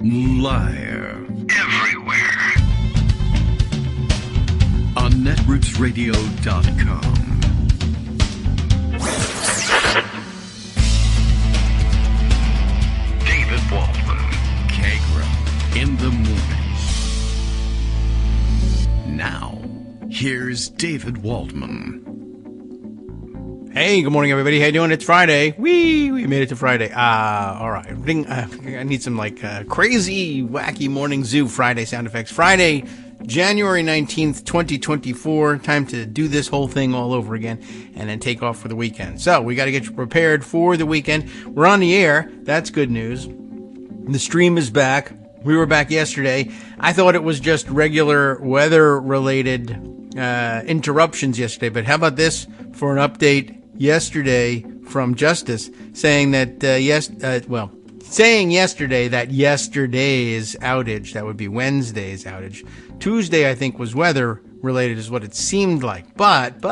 Liar. Everywhere. On netrootsradio.com. David Waldman. Kagro. In the morning. Now, here's David Waldman. Hey, good morning, everybody. How you doing? It's Friday. We made it to Friday. All right. I need some crazy, wacky morning zoo Friday sound effects. Friday, January 19th, 2024. Time to do this whole thing all over again and then take off for the weekend. So we got to get you prepared for the weekend. We're on the air. That's good news. The stream is back. We were back yesterday. I thought it was just regular weather-related interruptions yesterday, but how about this for an update yesterday from Justice saying that saying yesterday that yesterday's outage, that would be Wednesday's outage. Tuesday, I think, was weather-related is what it seemed like, but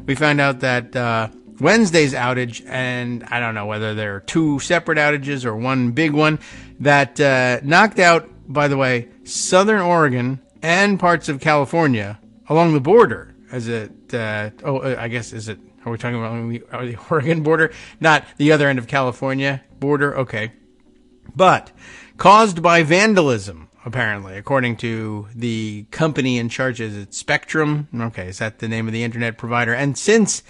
we found out that Wednesday's outage, and I don't know whether there are two separate outages or one big one, that knocked out, by the way, southern Oregon and parts of California along the border. Are we talking about the Oregon border? Not the other end of California border? Okay. But caused by vandalism, apparently, according to the company in charge. Is it Spectrum? Okay, is that the name of the internet provider? And since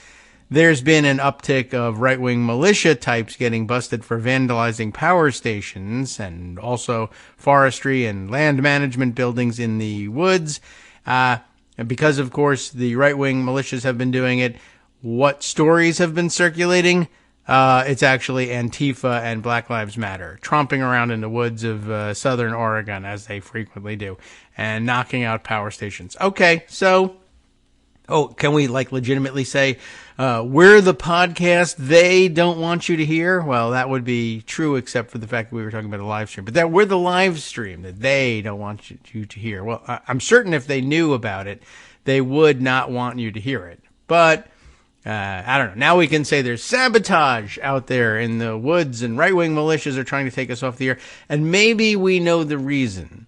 there's been an uptick of right-wing militia types getting busted for vandalizing power stations and also forestry and land management buildings in the woods, and because, of course, the right-wing militias have been doing it, what stories have been circulating? It's actually Antifa and Black Lives Matter tromping around in the woods of southern Oregon, as they frequently do, and knocking out power stations. Okay, so, can we legitimately say, we're the podcast they don't want you to hear? Well, that would be true, except for the fact that we were talking about a live stream. But that we're the live stream that they don't want you to hear. Well, I'm certain if they knew about it, they would not want you to hear it. But I don't know. Now we can say there's sabotage out there in the woods and right-wing militias are trying to take us off the air. And maybe we know the reason.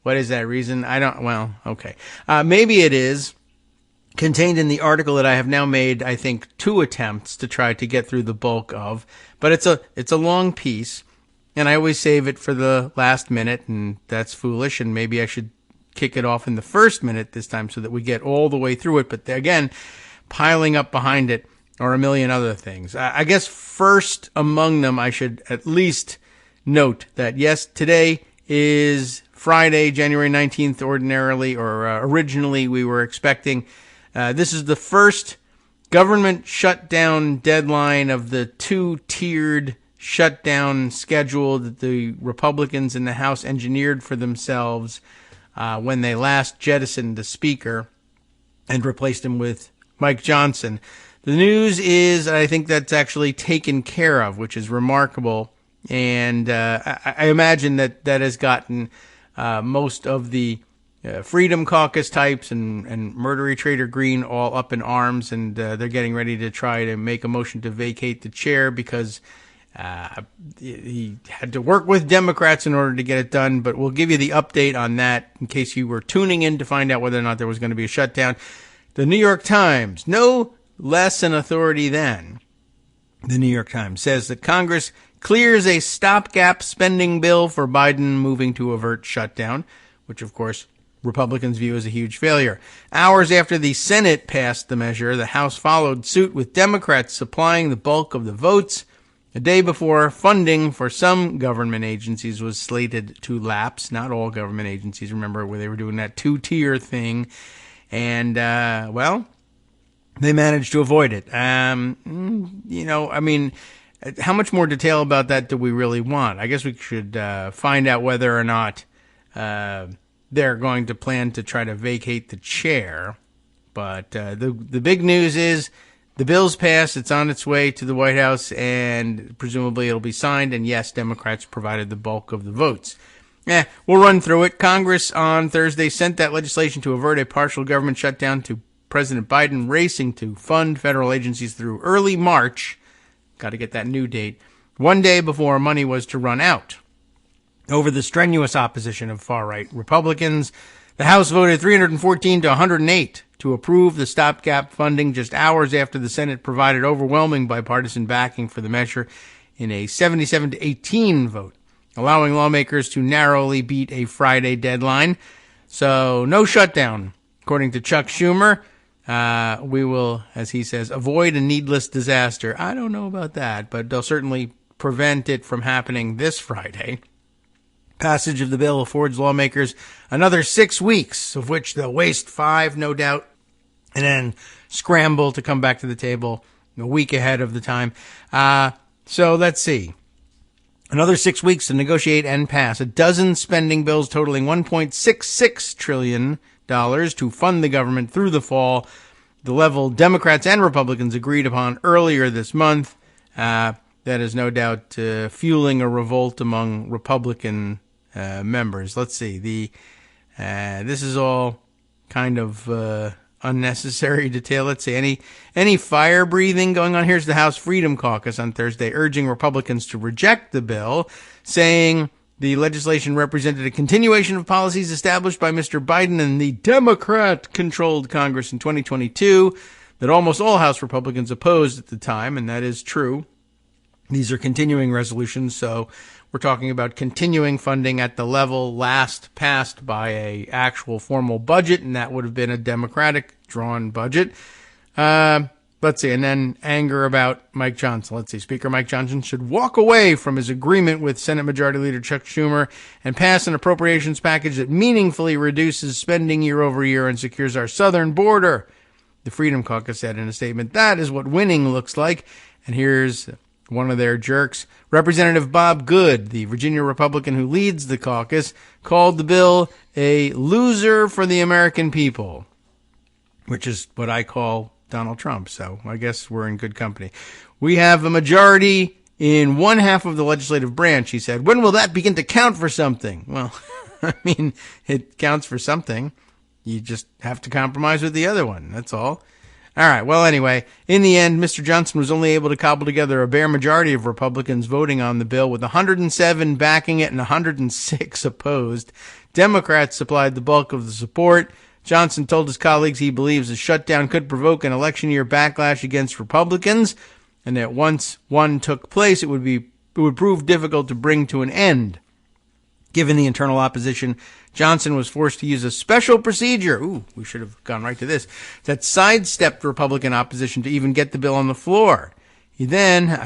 What is that reason? Okay. Maybe it is contained in the article that I have now made, I think, 2 attempts to try to get through the bulk of. But it's a long piece, and I always save it for the last minute, and that's foolish, and maybe I should kick it off in the first minute this time so that we get all the way through it. But again, piling up behind it are a million other things. I guess first among them, I should at least note that, yes, today is Friday, January 19th, originally we were expecting. This is the first government shutdown deadline of the 2-tiered shutdown schedule that the Republicans in the House engineered for themselves when they last jettisoned the speaker and replaced him with Mike Johnson. The news is, I think that's actually taken care of, which is remarkable. And I imagine that has gotten most of the Freedom Caucus types and Murdery Trader Green all up in arms, and they're getting ready to try to make a motion to vacate the chair because he had to work with Democrats in order to get it done. But we'll give you the update on that in case you were tuning in to find out whether or not there was going to be a shutdown. The New York Times, no less an authority than the New York Times, says that Congress clears a stopgap spending bill for Biden moving to avert shutdown, which, of course, Republicans view as a huge failure. Hours after the Senate passed the measure, the House followed suit with Democrats supplying the bulk of the votes. A day before, funding for some government agencies was slated to lapse. Not all government agencies, remember, where they were doing that 2-tier thing. And, they managed to avoid it. How much more detail about that do we really want? I guess we should find out whether or not they're going to plan to try to vacate the chair. But the big news is the bill's passed. It's on its way to the White House, and presumably it'll be signed. And, yes, Democrats provided the bulk of the votes. We'll run through it. Congress on Thursday sent that legislation to avert a partial government shutdown to President Biden, racing to fund federal agencies through early March. Got to get that new date. One day before money was to run out. over the strenuous opposition of far-right Republicans. The House voted 314 to 108 to approve the stopgap funding just hours after the Senate provided overwhelming bipartisan backing for the measure in a 77 to 18 vote, allowing lawmakers to narrowly beat a Friday deadline. So no shutdown, according to Chuck Schumer. We will, as he says, avoid a needless disaster. I don't know about that, but they'll certainly prevent it from happening this Friday. Passage of the bill affords lawmakers another 6 weeks, of which they'll waste 5, no doubt, and then scramble to come back to the table a week ahead of the time. So let's see. Another 6 weeks to negotiate and pass a dozen spending bills totaling $1.66 trillion to fund the government through the fall, the level Democrats and Republicans agreed upon earlier this month. That is no doubt fueling a revolt among Republican members. Let's see. This is all kind of unnecessary detail. Let's see. Any fire breathing going on? Here's the House Freedom Caucus on Thursday urging Republicans to reject the bill, saying the legislation represented a continuation of policies established by Mr. Biden and the Democrat-controlled Congress in 2022 that almost all House Republicans opposed at the time, and that is true. These are continuing resolutions, so we're talking about continuing funding at the level last passed by a actual formal budget, and that would have been a Democratic-drawn budget. Let's see, and then anger about Mike Johnson. Let's see, Speaker Mike Johnson should walk away from his agreement with Senate Majority Leader Chuck Schumer and pass an appropriations package that meaningfully reduces spending year over year and secures our southern border. The Freedom Caucus said in a statement, that is what winning looks like. And here's one of their jerks. Representative Bob Good, the Virginia Republican who leads the caucus, called the bill a loser for the American people, which is what I call Donald Trump. So I guess we're in good company. We have a majority in one half of the legislative branch, he said. When will that begin to count for something? Well, I mean, it counts for something. You just have to compromise with the other one. That's all. All right. Well, anyway, in the end, Mr. Johnson was only able to cobble together a bare majority of Republicans voting on the bill, with 107 backing it and 106 opposed. Democrats supplied the bulk of the support. Johnson told his colleagues he believes a shutdown could provoke an election year backlash against Republicans, and that once one took place, it would prove difficult to bring to an end. Given the internal opposition, Johnson was forced to use a special procedure. We should have gone right to this. That sidestepped Republican opposition to even get the bill on the floor. I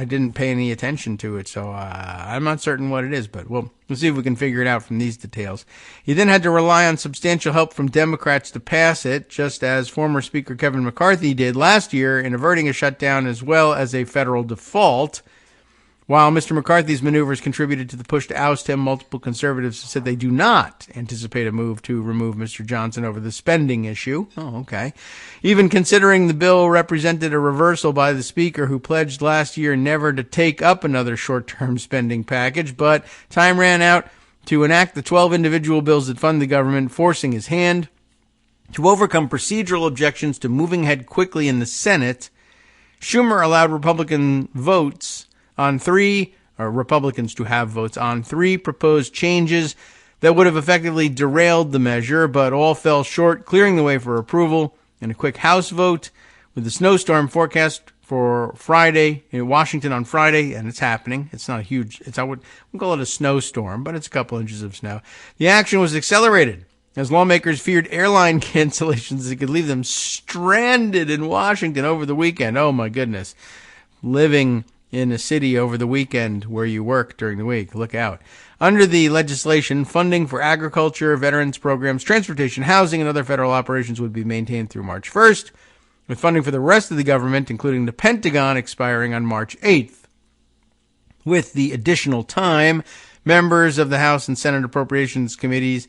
didn't pay any attention to it, so I'm not certain what it is, but we'll see if we can figure it out from these details. He then had to rely on substantial help from Democrats to pass it, just as former Speaker Kevin McCarthy did last year in averting a shutdown as well as a federal default. While Mr. McCarthy's maneuvers contributed to the push to oust him, multiple conservatives said they do not anticipate a move to remove Mr. Johnson over the spending issue. Oh, okay. Even considering the bill represented a reversal by the Speaker, who pledged last year never to take up another short-term spending package, but time ran out to enact the 12 individual bills that fund the government, forcing his hand. To overcome procedural objections to moving ahead quickly in the Senate, Schumer allowed Republicans to have votes on three proposed changes that would have effectively derailed the measure, but all fell short, clearing the way for approval in a quick House vote. With the snowstorm forecast for Friday in Washington on Friday, and it's happening. It's not a huge, we'll call it a snowstorm, but it's a couple inches of snow. The action was accelerated as lawmakers feared airline cancellations that could leave them stranded in Washington over the weekend. Oh my goodness. Living in a city over the weekend where you work during the week. Look out. Under the legislation, funding for agriculture, veterans programs, transportation, housing, and other federal operations would be maintained through March 1st, with funding for the rest of the government, including the Pentagon, expiring on March 8th. With the additional time, members of the House and Senate Appropriations Committees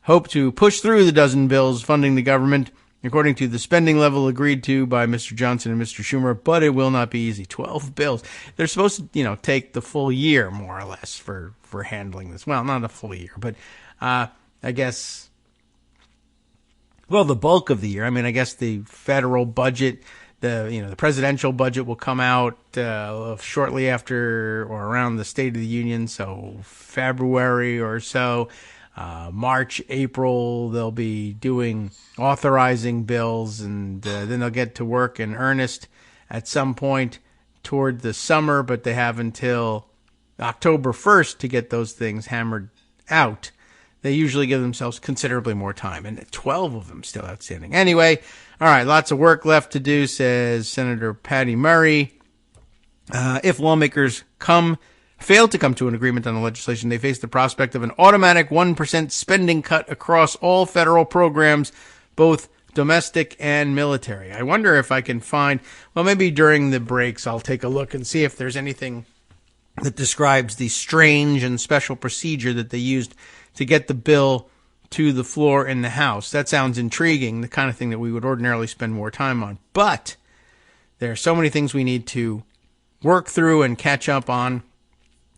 hope to push through the dozen bills funding the government according to the spending level agreed to by Mr. Johnson and Mr. Schumer, but it will not be easy. 12 bills. They're supposed to, take the full year, more or less, for handling this. Well, not a full year, but I guess, the bulk of the year. I mean, I guess the federal budget The presidential budget will come out shortly after or around the State of the Union, so February or so. March, April, they'll be authorizing bills, and then they'll get to work in earnest at some point toward the summer, but they have until October 1st to get those things hammered out. They usually give themselves considerably more time, and 12 of them still outstanding. Anyway, all right, lots of work left to do, says Senator Patty Murray. If lawmakers fail to come to an agreement on the legislation, they face the prospect of an automatic 1% spending cut across all federal programs, both domestic and military. I wonder if I can find, maybe during the breaks I'll take a look and see if there's anything that describes the strange and special procedure that they used to get the bill to the floor in the House. That sounds intriguing, the kind of thing that we would ordinarily spend more time on. But there are so many things we need to work through and catch up on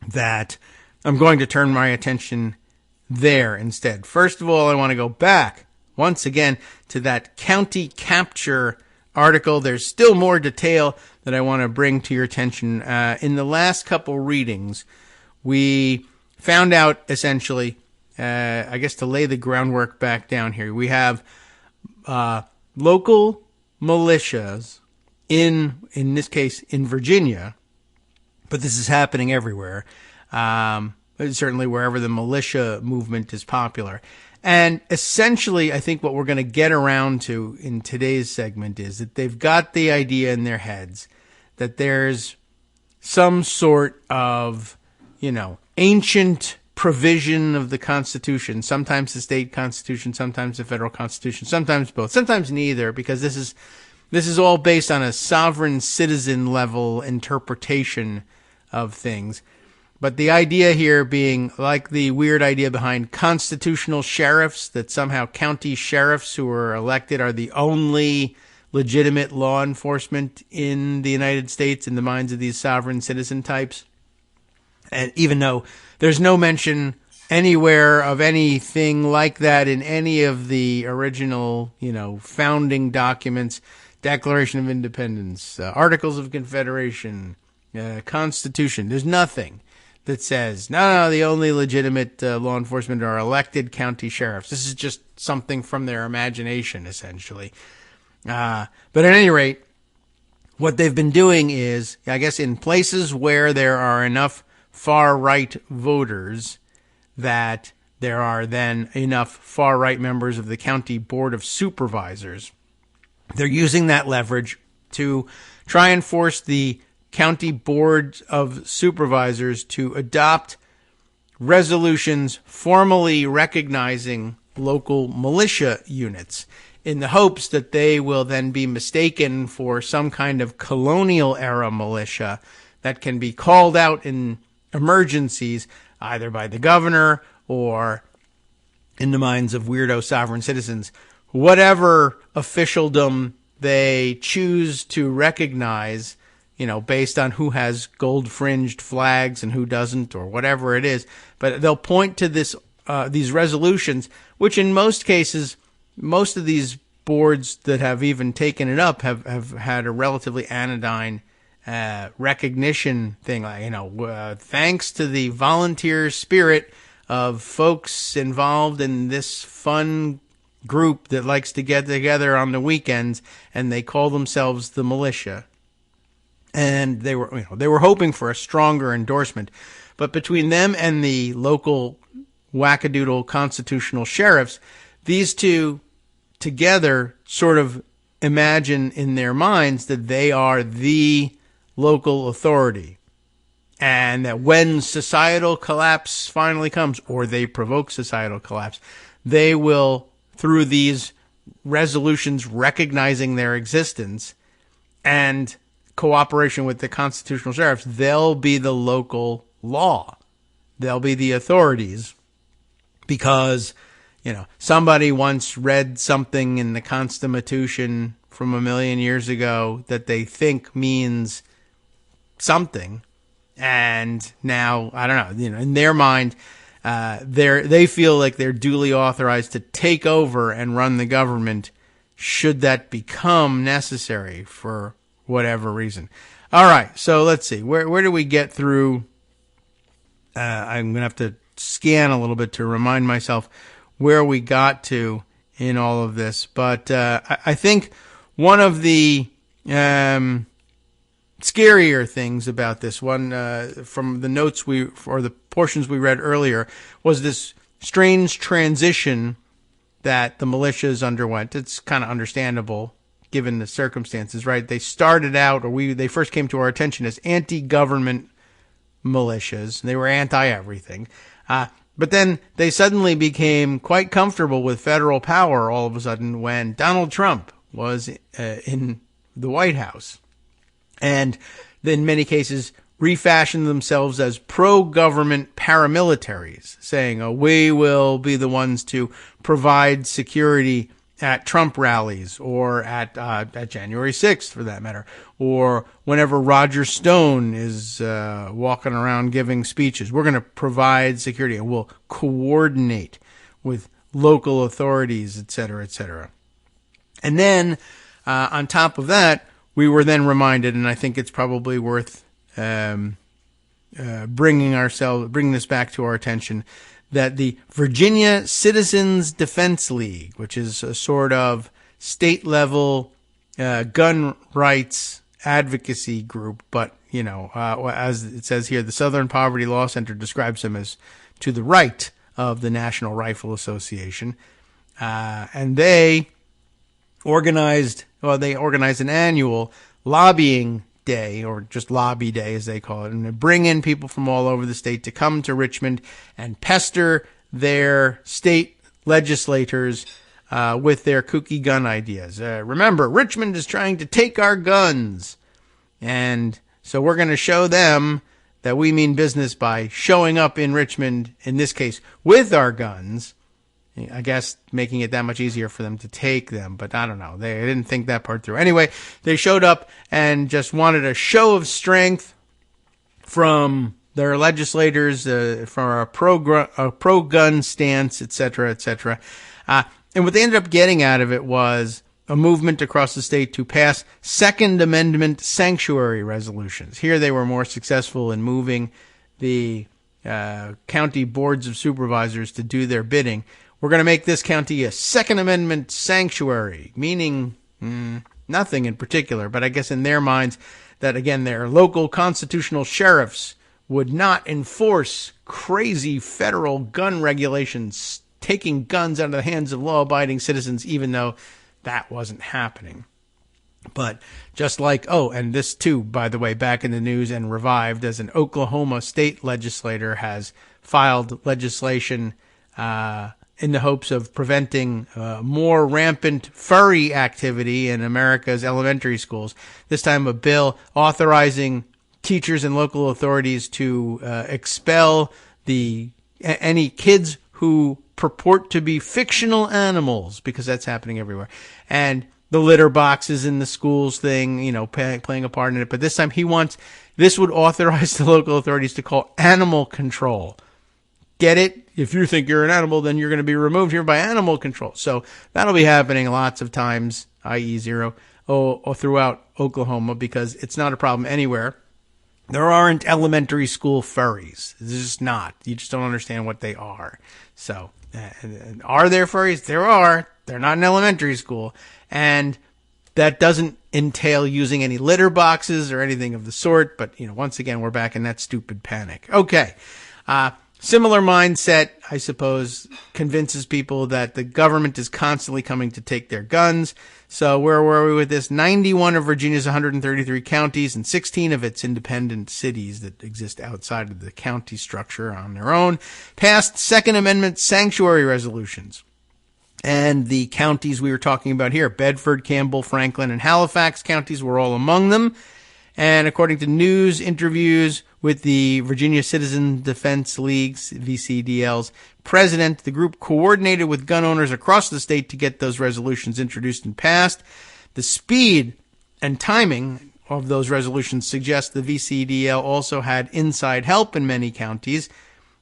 that I'm going to turn my attention there instead. First of all, I want to go back once again to that county capture article. There's still more detail that I want to bring to your attention. In the last couple readings, we found out essentially, I guess to lay the groundwork back down here, we have local militias in this case in Virginia, but this is happening everywhere, certainly wherever the militia movement is popular. And essentially, I think what we're going to get around to in today's segment is that they've got the idea in their heads that there's some sort of, ancient provision of the Constitution, sometimes the state constitution, sometimes the federal constitution, sometimes both, sometimes neither, because this is all based on a sovereign citizen level interpretation of things. But the idea here being like the weird idea behind constitutional sheriffs, that somehow county sheriffs who are elected are the only legitimate law enforcement in the United States in the minds of these sovereign citizen types. And even though there's no mention anywhere of anything like that in any of the original, founding documents, Declaration of Independence, Articles of Confederation, Constitution, there's nothing that says, no, the only legitimate law enforcement are elected county sheriffs. This is just something from their imagination, essentially. But at any rate, what they've been doing is, I guess in places where there are enough far-right voters that there are then enough far-right members of the county board of supervisors, they're using that leverage to try and force the county board of supervisors to adopt resolutions formally recognizing local militia units in the hopes that they will then be mistaken for some kind of colonial era militia that can be called out in emergencies either by the governor or in the minds of weirdo sovereign citizens, whatever officialdom they choose to recognize, based on who has gold-fringed flags and who doesn't, or whatever it is. But they'll point to these resolutions, which in most cases, most of these boards that have even taken it up have had a relatively anodyne recognition thing. Thanks to the volunteer spirit of folks involved in this fun group that likes to get together on the weekends, and they call themselves the militia. And they were hoping for a stronger endorsement. But between them and the local wackadoodle constitutional sheriffs, these two together sort of imagine in their minds that they are the local authority. And that when societal collapse finally comes, or they provoke societal collapse, they will, through these resolutions recognizing their existence and cooperation with the constitutional sheriffs, they'll be the local law. They'll be the authorities because, somebody once read something in the Constitution from 1,000,000 years ago that they think means something. And now, I don't know, in their mind, they feel like they're duly authorized to take over and run the government should that become necessary for whatever reason. All right, so let's see. Where do we get through? I'm going to have to scan a little bit to remind myself where we got to in all of this. But I think one of the scarier things about this one, from the notes or the portions we read earlier, was this strange transition that the militias underwent. It's kind of understandable given the circumstances, right? They started out, they first came to our attention as anti-government militias. They were anti-everything. But then they suddenly became quite comfortable with federal power all of a sudden when Donald Trump was in the White House. And in many cases refashioned themselves as pro-government paramilitaries, saying, we will be the ones to provide security at Trump rallies or at January 6th, for that matter, or whenever Roger Stone is walking around giving speeches. We're going to provide security and we'll coordinate with local authorities, et cetera, et cetera. And then on top of that, we were then reminded, and I think it's probably worth bringing this back to our attention, that the Virginia Citizens Defense League, which is a sort of state-level gun rights advocacy group, but, as it says here, the Southern Poverty Law Center describes them as to the right of the National Rifle Association, and they organized an annual lobbying day, or just lobby day as they call it, and they bring in people from all over the state to come to Richmond and pester their state legislators with their kooky gun ideas. Remember, Richmond is trying to take our guns, and so we're going to show them that we mean business by showing up in Richmond, in this case, with our guns. I guess making it that much easier for them to take them, but I don't know. They didn't think that part through. Anyway, they showed up and just wanted a show of strength from their legislators, for a pro-gun stance, et cetera, et cetera. And what they ended up getting out of it was a movement across the state to pass Second Amendment sanctuary resolutions. Here they were more successful in moving the county boards of supervisors to do their bidding. We're going to make this county a Second Amendment sanctuary, meaning nothing in particular, but I guess in their minds that, again, their local constitutional sheriffs would not enforce crazy federal gun regulations, taking guns out of the hands of law-abiding citizens, even though that wasn't happening. But just like, and this too, by the way, back in the news and revived, as an Oklahoma state legislator has filed legislation in the hopes of preventing more rampant furry activity in America's elementary schools. This time a bill authorizing teachers and local authorities to expel any kids who purport to be fictional animals, because that's happening everywhere. And the litter boxes in the schools thing, playing a part in it. But this time this would authorize the local authorities to call animal control. Get it? If you think you're an animal, then you're going to be removed here by animal control. So that'll be happening lots of times, i.e. zero, or throughout Oklahoma, because it's not a problem anywhere. There aren't elementary school furries. It's just not. You just don't understand what they are. So, are there furries? There are. They're not in elementary school. And that doesn't entail using any litter boxes or anything of the sort. But, once again, we're back in that stupid panic. Okay. Similar mindset, I suppose, convinces people that the government is constantly coming to take their guns. So where were we with this? 91 of Virginia's 133 counties and 16 of its independent cities that exist outside of the county structure on their own passed Second Amendment sanctuary resolutions. And the counties we were talking about here, Bedford, Campbell, Franklin, and Halifax counties were all among them. And according to news interviews with the Virginia Citizen Defense League's, VCDL's president, the group coordinated with gun owners across the state to get those resolutions introduced and passed. The speed and timing of those resolutions suggest the VCDL also had inside help in many counties.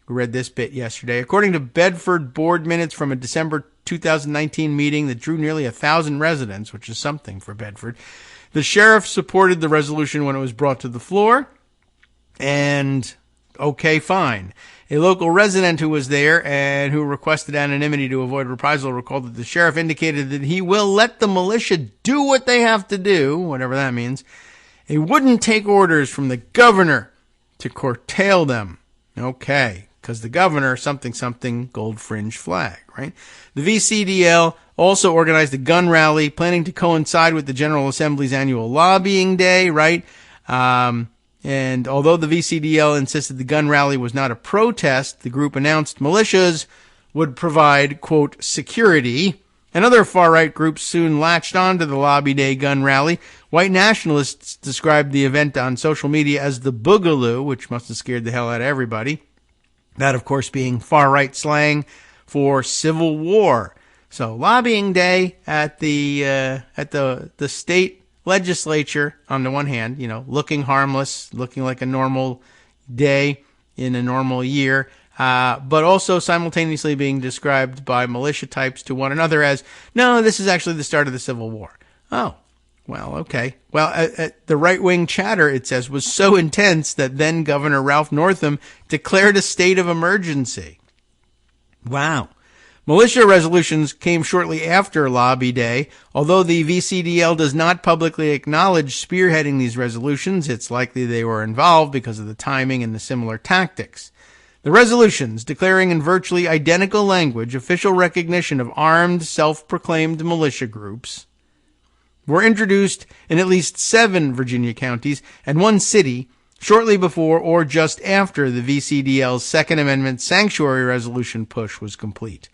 We read this bit yesterday. According to Bedford board minutes from a December 2019 meeting that drew nearly 1,000 residents, which is something for Bedford. The sheriff supported the resolution when it was brought to the floor, and okay, fine. A local resident who was there and who requested anonymity to avoid reprisal recalled that the sheriff indicated that he will let the militia do what they have to do, whatever that means. He wouldn't take orders from the governor to curtail them. Okay, because the governor, something, gold fringe flag, right? The VCDL also organized a gun rally planning to coincide with the General Assembly's annual lobbying day, right? And although the VCDL insisted the gun rally was not a protest, the group announced militias would provide, quote, security. And other far-right groups soon latched on to the Lobby Day gun rally. White nationalists described the event on social media as the Boogaloo, which must have scared the hell out of everybody. That, of course, being far-right slang for civil war. So lobbying day at the state legislature, on the one hand, looking harmless, looking like a normal day in a normal year, but also simultaneously being described by militia types to one another as, no, this is actually the start of the Civil War. Oh, well, okay. Well, the right-wing chatter, it says, was so intense that then Governor Ralph Northam declared a state of emergency. Wow. Militia resolutions came shortly after Lobby Day. Although the VCDL does not publicly acknowledge spearheading these resolutions, it's likely they were involved because of the timing and the similar tactics. The resolutions, declaring in virtually identical language official recognition of armed, self-proclaimed militia groups, were introduced in at least 7 Virginia counties and 1 city shortly before or just after the VCDL's Second Amendment sanctuary resolution push was complete.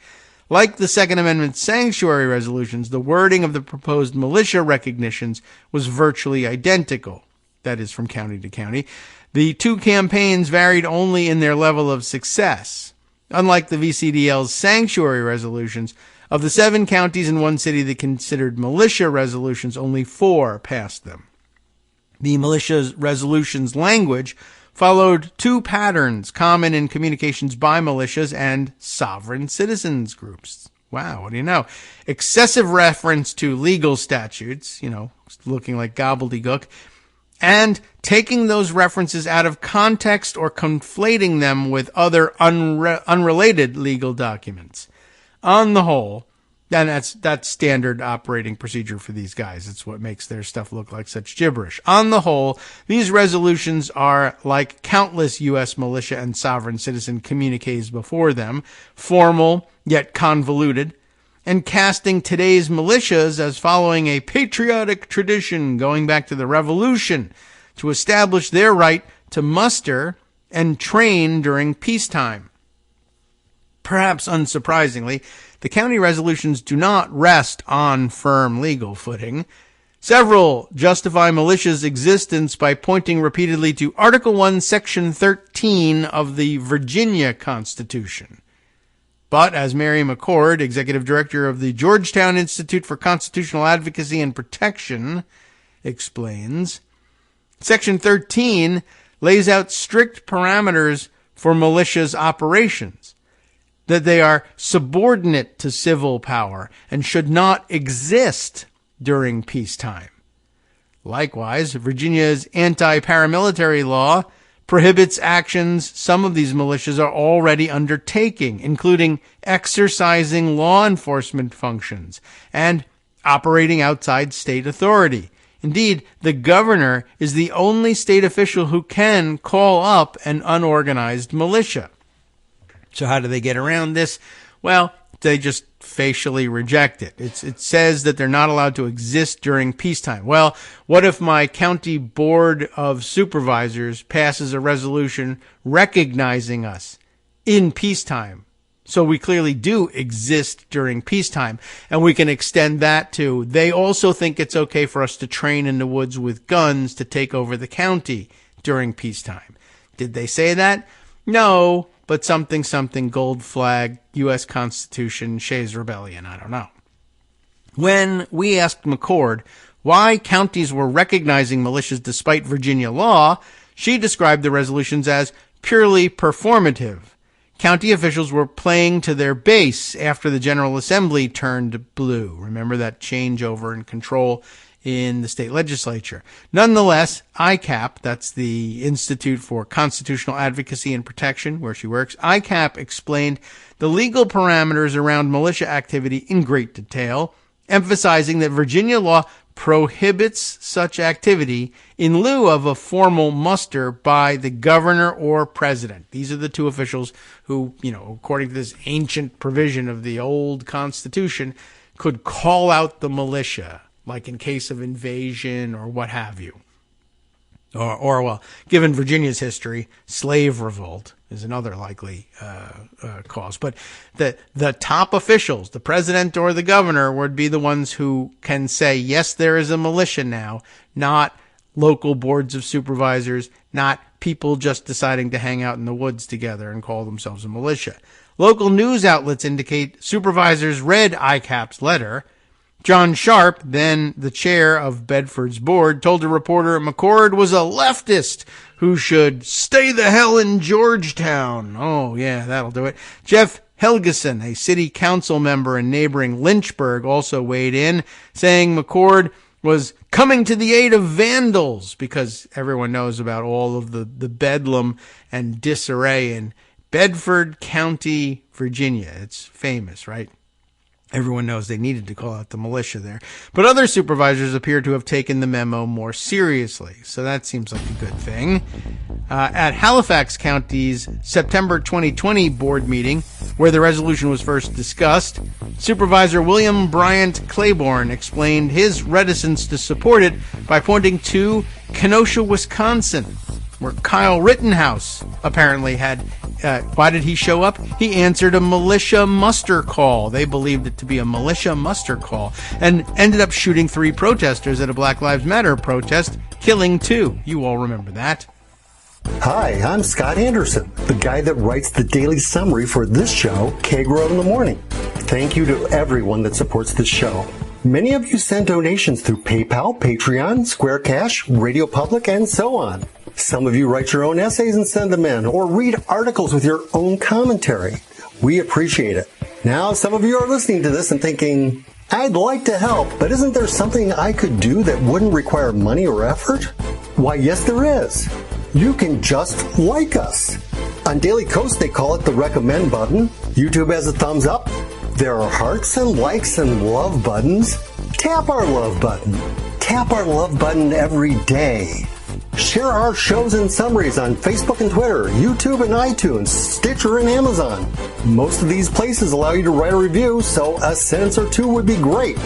Like the Second Amendment sanctuary resolutions, the wording of the proposed militia recognitions was virtually identical. That is, from county to county. The 2 campaigns varied only in their level of success. Unlike the VCDL's sanctuary resolutions, of the 7 counties and 1 city that considered militia resolutions, only 4 passed them. The militia resolutions language followed 2 patterns common in communications by militias and sovereign citizens groups. Wow, what do you know? Excessive reference to legal statutes, looking like gobbledygook, and taking those references out of context or conflating them with other unrelated legal documents. On the whole, and that's standard operating procedure for these guys. It's what makes their stuff look like such gibberish. On the whole, these resolutions are like countless U.S. militia and sovereign citizen communiques before them, formal yet convoluted, and casting today's militias as following a patriotic tradition going back to the Revolution to establish their right to muster and train during peacetime. Perhaps unsurprisingly, the county resolutions do not rest on firm legal footing. Several justify militia's existence by pointing repeatedly to Article 1, Section 13 of the Virginia Constitution. But, as Mary McCord, executive director of the Georgetown Institute for Constitutional Advocacy and Protection, explains, Section 13 lays out strict parameters for militia's operations, that they are subordinate to civil power and should not exist during peacetime. Likewise, Virginia's anti-paramilitary law prohibits actions some of these militias are already undertaking, including exercising law enforcement functions and operating outside state authority. Indeed, the governor is the only state official who can call up an unorganized militia. So how do they get around this? Well, they just facially reject it. It says that they're not allowed to exist during peacetime. Well, what if my county board of supervisors passes a resolution recognizing us in peacetime? So we clearly do exist during peacetime, and we can extend that to, they also think it's okay for us to train in the woods with guns to take over the county during peacetime. Did they say that? No. But something, gold flag, U.S. Constitution, Shays Rebellion, I don't know. When we asked McCord why counties were recognizing militias despite Virginia law, she described the resolutions as purely performative. county officials were playing to their base after the General Assembly turned blue. Remember that changeover in control in the state legislature. Nonetheless, ICAP, that's the Institute for Constitutional Advocacy and Protection, where she works, ICAP explained the legal parameters around militia activity in great detail, emphasizing that Virginia law prohibits such activity in lieu of a formal muster by the governor or president. These are the two officials who, according to this ancient provision of the old Constitution, could call out the militia, like in case of invasion or what have you. Or given Virginia's history, slave revolt is another likely cause. But the top officials, the president or the governor, would be the ones who can say, yes, there is a militia now, not local boards of supervisors, not people just deciding to hang out in the woods together and call themselves a militia. Local news outlets indicate supervisors read ICAP's letter. John Sharp, then the chair of Bedford's board, told a reporter McCord was a leftist who should stay the hell in Georgetown. Oh, yeah, that'll do it. Jeff Helgeson, a city council member in neighboring Lynchburg, also weighed in, saying McCord was coming to the aid of vandals, because everyone knows about all of the bedlam and disarray in Bedford County, Virginia. It's famous, right? Everyone knows they needed to call out the militia there. But other supervisors appear to have taken the memo more seriously, so that seems like a good thing. At Halifax County's September 2020 board meeting, where the resolution was first discussed, Supervisor William Bryant Claiborne explained his reticence to support it by pointing to Kenosha, Wisconsin, where Kyle Rittenhouse apparently had. Why did he show up? He answered a militia muster call. They believed it to be a militia muster call, and ended up shooting 3 protesters at a Black Lives Matter protest, killing 2. You all remember that. Hi, I'm Scott Anderson, the guy that writes the daily summary for this show, Kagro in the Morning. Thank you to everyone that supports this show. Many of you send donations through PayPal, Patreon, Square Cash, Radio Public, and so on. Some of you write your own essays and send them in, or read articles with your own commentary. We appreciate it. Now, some of you are listening to this and thinking, I'd like to help, but isn't there something I could do that wouldn't require money or effort? Why, yes, there is. You can just like us. On Daily Kos, they call it the recommend button. YouTube has a thumbs up. There are hearts and likes and love buttons. Tap our love button. Tap our love button every day. Share our shows and summaries on Facebook and Twitter, YouTube and iTunes, Stitcher and Amazon. Most of these places allow you to write a review, so a sentence or 2 would be great.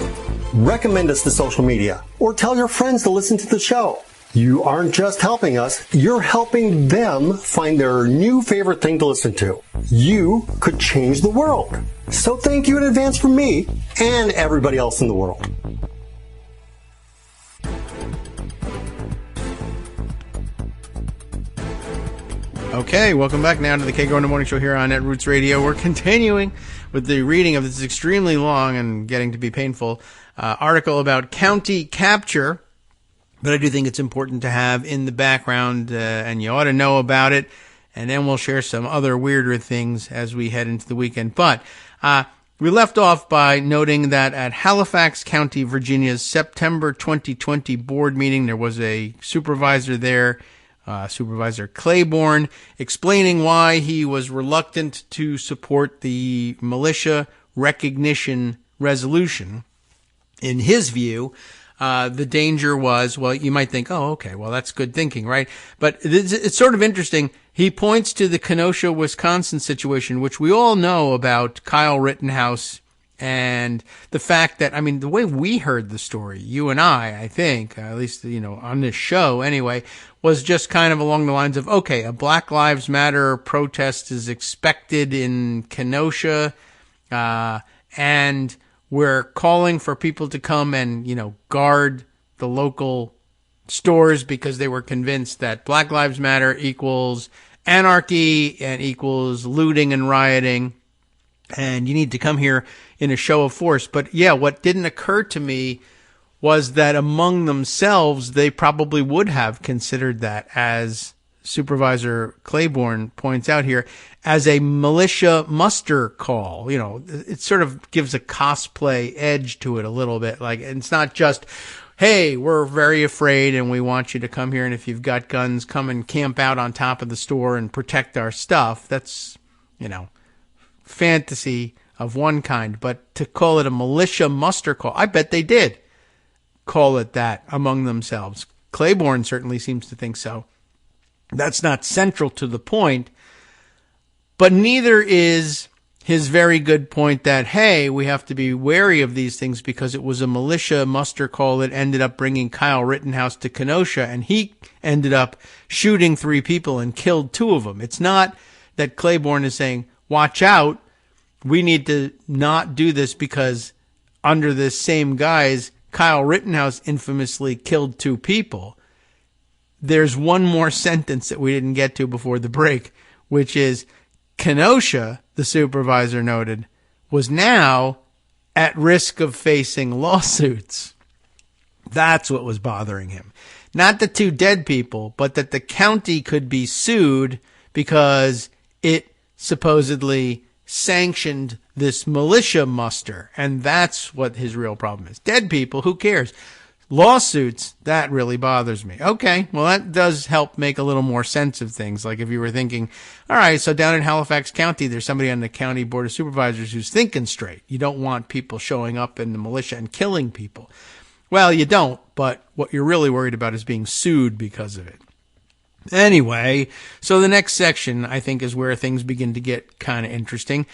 Recommend us to social media, or tell your friends to listen to the show. You aren't just helping us, you're helping them find their new favorite thing to listen to. You could change the world. So thank you in advance from me and everybody else in the world. Okay, welcome back now to the Kagro in the Morning Show here on Netroots Radio. We're continuing with the reading of this extremely long and getting to be painful article about county capture. But I do think it's important to have in the background, and you ought to know about it. And then we'll share some other weirder things as we head into the weekend. But we left off by noting that at Halifax County, Virginia's September 2020 board meeting, there was a supervisor there, Supervisor Claiborne, explaining why he was reluctant to support the militia recognition resolution. In his view, the danger was, well, you might think, oh, okay, well, that's good thinking, right? But it's sort of interesting. He points to the Kenosha, Wisconsin situation, which we all know about Kyle Rittenhouse, and the fact that, I mean, the way we heard the story, you and I think, at least, on this show anyway, was just kind of along the lines of, okay, a Black Lives Matter protest is expected in Kenosha, and we're calling for people to come and, guard the local stores because they were convinced that Black Lives Matter equals anarchy and equals looting and rioting. And you need to come here in a show of force. But yeah, what didn't occur to me was that among themselves, they probably would have considered that as Supervisor Claiborne points out here, as a militia muster call. You know, it sort of gives a cosplay edge to it a little bit. Like, it's not just, hey, we're very afraid and we want you to come here, and if you've got guns, come and camp out on top of the store and protect our stuff. That's, you know, fantasy of one kind. But to call it a militia muster call, I bet they did call it that among themselves. Claiborne certainly seems to think so. That's not central to the point, but neither is his very good point that, hey, we have to be wary of these things because it was a militia muster call that ended up bringing Kyle Rittenhouse to Kenosha, and he ended up shooting 3 people and killed 2 of them. It's not that Claiborne is saying, watch out, we need to not do this because under this same guise, Kyle Rittenhouse infamously killed 2 people. There's one more sentence that we didn't get to before the break, which is Kenosha, the supervisor noted, was now at risk of facing lawsuits. That's what was bothering him. Not the 2 dead people, but that the county could be sued because it supposedly sanctioned this militia muster. And that's what his real problem is. Dead people, who cares? Lawsuits, that really bothers me. Okay, well, that does help make a little more sense of things. Like if you were thinking, all right, so down in Halifax County, there's somebody on the county board of supervisors who's thinking straight. You don't want people showing up in the militia and killing people. Well, you don't, but what you're really worried about is being sued because of it. Anyway, so the next section, I think, is where things begin to get kind of interesting.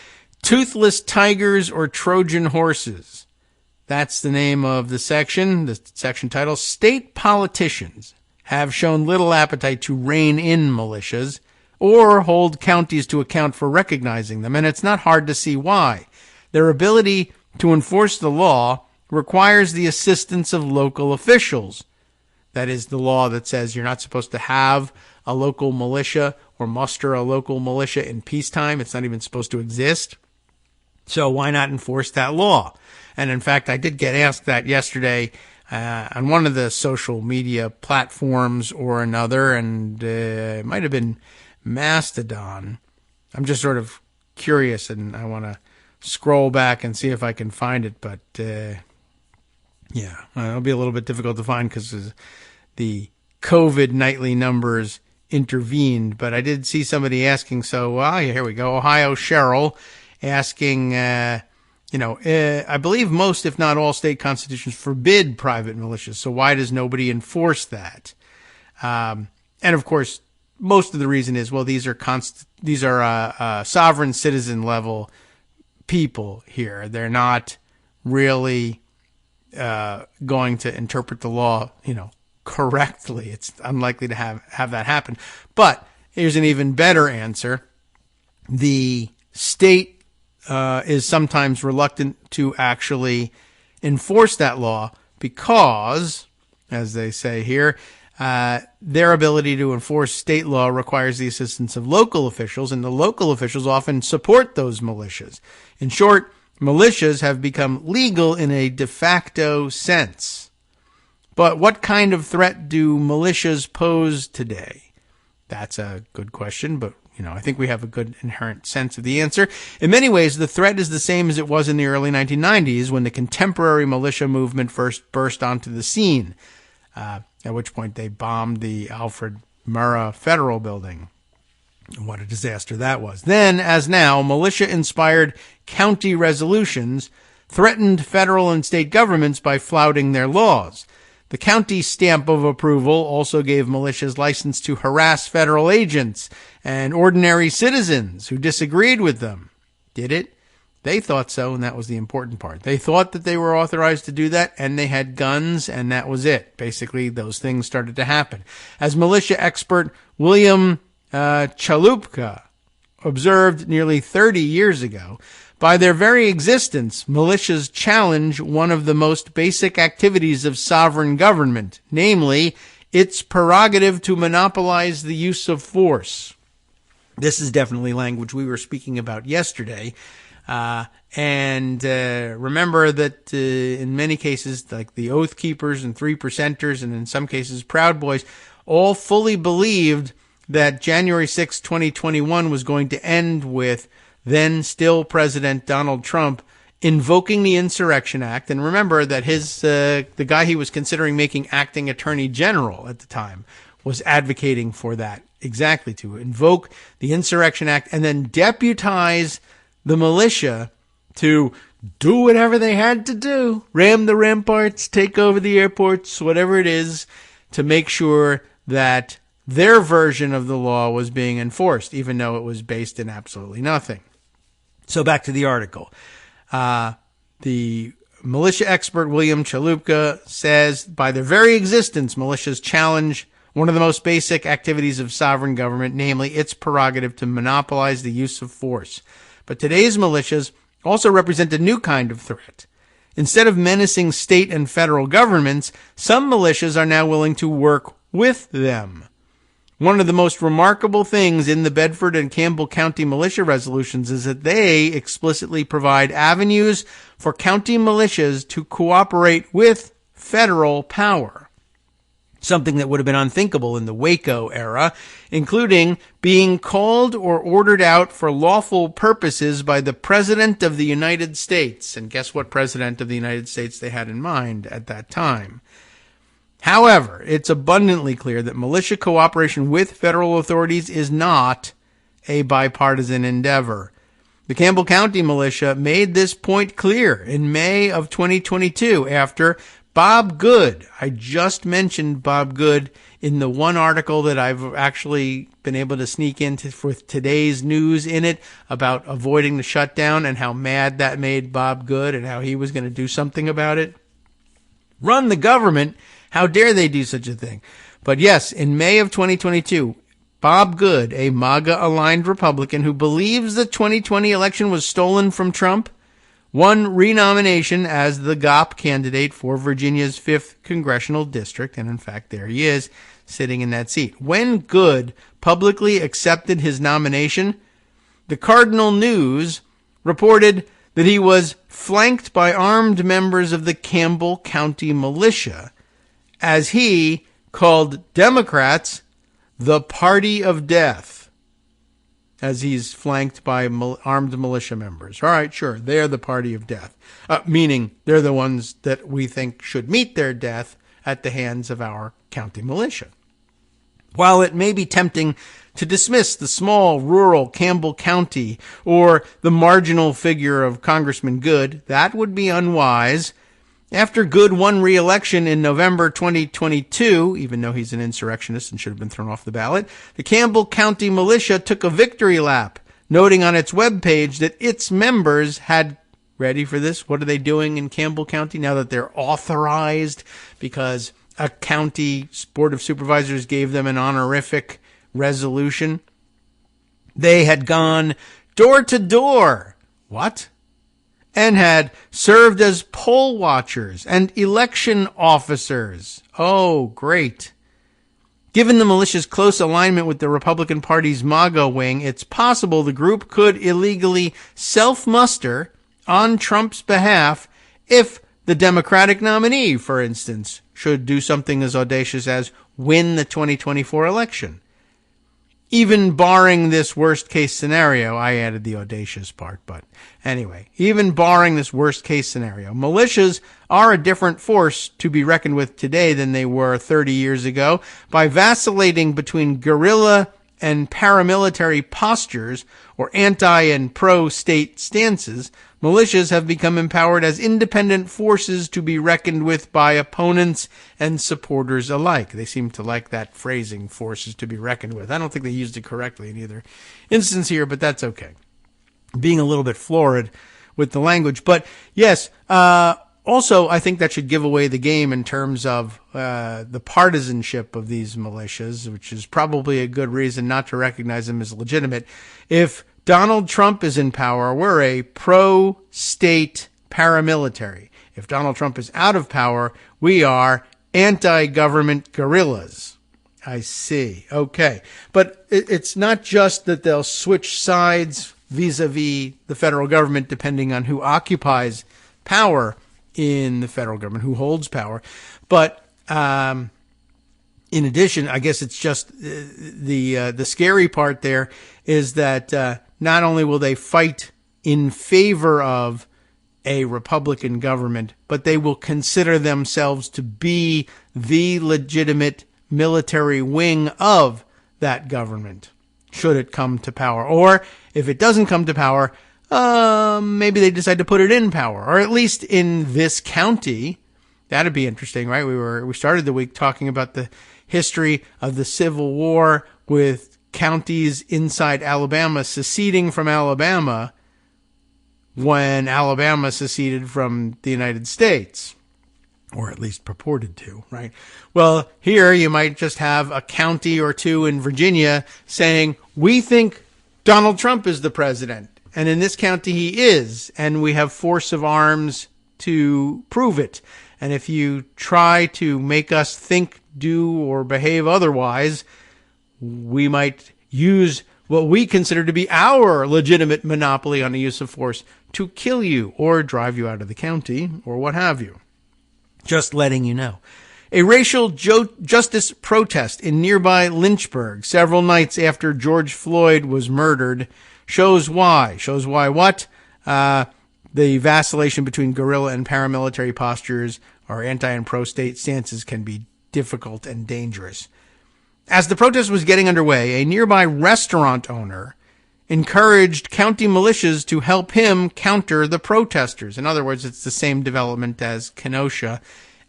Toothless tigers or Trojan horses. That's the name of the section title. State politicians have shown little appetite to rein in militias or hold counties to account for recognizing them, and it's not hard to see why. Their ability to enforce the law requires the assistance of local officials. That is the law that says you're not supposed to have a local militia or muster a local militia in peacetime. It's not even supposed to exist. So why not enforce that law? And in fact, I did get asked that yesterday on one of the social media platforms or another, and it might have been Mastodon. I'm just sort of curious, and I want to scroll back and see if I can find it. But yeah, it'll be a little bit difficult to find because the COVID nightly numbers intervened. But I did see somebody asking, so here we go, Ohio Cheryl asking, I believe most, if not all, state constitutions forbid private militias. So why does nobody enforce that? And of course, most of the reason is, well, these are sovereign citizen level people here. They're not really going to interpret the law, correctly. It's unlikely to have that happen. But here's an even better answer. The state is sometimes reluctant to actually enforce that law because, as they say here, their ability to enforce state law requires the assistance of local officials, and the local officials often support those militias. In short, militias have become legal in a de facto sense. But what kind of threat do militias pose today? That's a good question, but I think we have a good inherent sense of the answer. In many ways, the threat is the same as it was in the early 1990s when the contemporary militia movement first burst onto the scene, at which point they bombed the Alfred Murrah Federal Building. What a disaster that was. Then, as now, militia-inspired county resolutions threatened federal and state governments by flouting their laws. The county stamp of approval also gave militias license to harass federal agents and ordinary citizens who disagreed with them. Did it? They thought so, and that was the important part. They thought that they were authorized to do that, and they had guns, and that was it. Basically, those things started to happen. As militia expert William Chalupka observed nearly 30 years ago, by their very existence, militias challenge one of the most basic activities of sovereign government, namely, its prerogative to monopolize the use of force. This is definitely language we were speaking about yesterday. And remember that in many cases, like the Oath Keepers and Three Percenters, and in some cases Proud Boys, all fully believed that January 6, 2021 was going to end with then still President Donald Trump invoking the Insurrection Act. And remember that the guy he was considering making acting attorney general at the time was advocating for that, exactly, to invoke the Insurrection Act and then deputize the militia to do whatever they had to do, ram the ramparts, take over the airports, whatever it is, to make sure that their version of the law was being enforced, even though it was based in absolutely nothing. So back to the article. The militia expert William Chalupka says, by their very existence, militias challenge one of the most basic activities of sovereign government, namely its prerogative to monopolize the use of force. But today's militias also represent a new kind of threat. Instead of menacing state and federal governments, some militias are now willing to work with them. One of the most remarkable things in the Bedford and Campbell County militia resolutions is that they explicitly provide avenues for county militias to cooperate with federal power. Something that would have been unthinkable in the Waco era, including being called or ordered out for lawful purposes by the President of the United States. And guess what President of the United States they had in mind at that time? However, it's abundantly clear that militia cooperation with federal authorities is not a bipartisan endeavor. The Campbell County militia made this point clear in May of 2022 after Bob Good, I just mentioned Bob Good in the one article that I've actually been able to sneak into for today's news in it about avoiding the shutdown and how mad that made Bob Good and how he was going to do something about it. Run the government. How dare they do such a thing? But yes, in May of 2022, Bob Good, a MAGA-aligned Republican who believes the 2020 election was stolen from Trump, won renomination as the GOP candidate for Virginia's 5th congressional district, and in fact, there he is, sitting in that seat. When Good publicly accepted his nomination, the Cardinal News reported that he was flanked by armed members of the Campbell County militia, as he called Democrats the party of death, as he's flanked by armed militia members. All right, sure, they're the party of death, meaning they're the ones that we think should meet their death at the hands of our county militia. While it may be tempting to dismiss the small, rural Campbell County or the marginal figure of Congressman Good, that would be unwise. After Good won re-election in November 2022, even though he's an insurrectionist and should have been thrown off the ballot, the Campbell County militia took a victory lap, noting on its webpage that its members had, ready for this, what are they doing in Campbell County now that they're authorized because a county board of supervisors gave them an honorific resolution? They had gone door to door. What? And had served as poll watchers and election officers. Oh, great. Given the militia's close alignment with the Republican Party's MAGA wing, it's possible the group could illegally self-muster on Trump's behalf if the Democratic nominee, for instance, should do something as audacious as win the 2024 election. Even barring this worst-case scenario, I added the audacious part, but anyway, even barring this worst-case scenario, militias are a different force to be reckoned with today than they were 30 years ago. By vacillating between guerrilla and paramilitary postures or anti- and pro-state stances, militias have become empowered as independent forces to be reckoned with by opponents and supporters alike. They seem to like that phrasing, forces to be reckoned with. I don't think they used it correctly in either instance here, but that's okay. Being a little bit florid with the language. But yes, also I think that should give away the game in terms of the partisanship of these militias, which is probably a good reason not to recognize them as legitimate. If Donald Trump is in power, we're a pro-state paramilitary. If Donald Trump is out of power, we are anti-government guerrillas. I see. Okay. But it's not just that they'll switch sides vis-a-vis the federal government depending on who occupies power in the federal government, who holds power. But In addition, I guess it's just the scary part there is that not only will they fight in favor of a Republican government, but they will consider themselves to be the legitimate military wing of that government, should it come to power. Or if it doesn't come to power, maybe they decide to put it in power, or at least in this county. That'd be interesting, right? We started the week talking about the history of the Civil War with counties inside Alabama seceding from Alabama when Alabama seceded from the United States, or at least purported to, right? Well, here you might just have a county or two in Virginia saying, we think Donald Trump is the president, and in this county he is, and we have force of arms to prove it. And if you try to make us think, do, or behave otherwise, we might use what we consider to be our legitimate monopoly on the use of force to kill you or drive you out of the county or what have you. Just letting you know. A racial justice protest in nearby Lynchburg several nights after George Floyd was murdered shows why. Shows why what? The vacillation between guerrilla and paramilitary postures or anti and pro-state stances can be difficult and dangerous. As the protest was getting underway, a nearby restaurant owner encouraged county militias to help him counter the protesters. In other words, it's the same development as Kenosha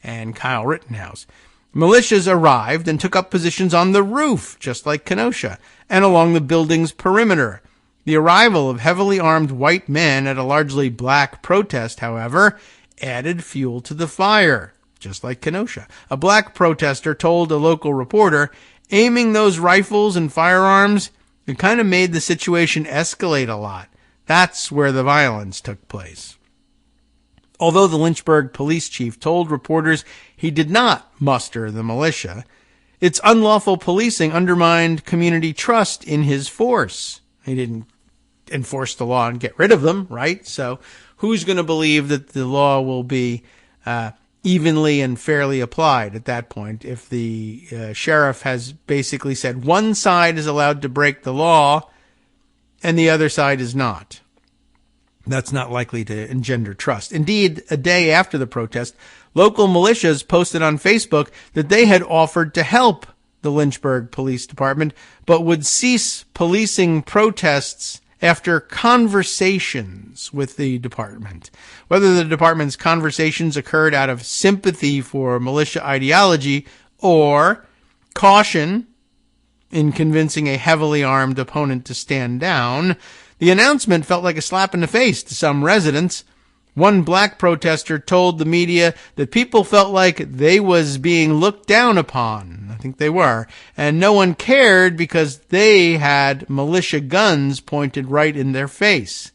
and Kyle Rittenhouse. Militias arrived and took up positions on the roof, just like Kenosha, and along the building's perimeter. The arrival of heavily armed white men at a largely black protest, however, added fuel to the fire, just like Kenosha. A black protester told a local reporter, aiming those rifles and firearms, it kind of made the situation escalate a lot. That's where the violence took place. Although the Lynchburg police chief told reporters he did not muster the militia, its unlawful policing undermined community trust in his force. He didn't enforce the law and get rid of them, right? So who's going to believe that the law will be evenly and fairly applied at that point if the sheriff has basically said one side is allowed to break the law and the other side is not? That's not likely to engender trust. Indeed, a day after the protest, local militias posted on Facebook that they had offered to help the Lynchburg Police Department, but would cease policing protests after conversations with the department. Whether the department's conversations occurred out of sympathy for militia ideology or caution in convincing a heavily armed opponent to stand down, the announcement felt like a slap in the face to some residents. One black protester told the media that people felt like they was being looked down upon. I think they were. And no one cared because they had militia guns pointed right in their face.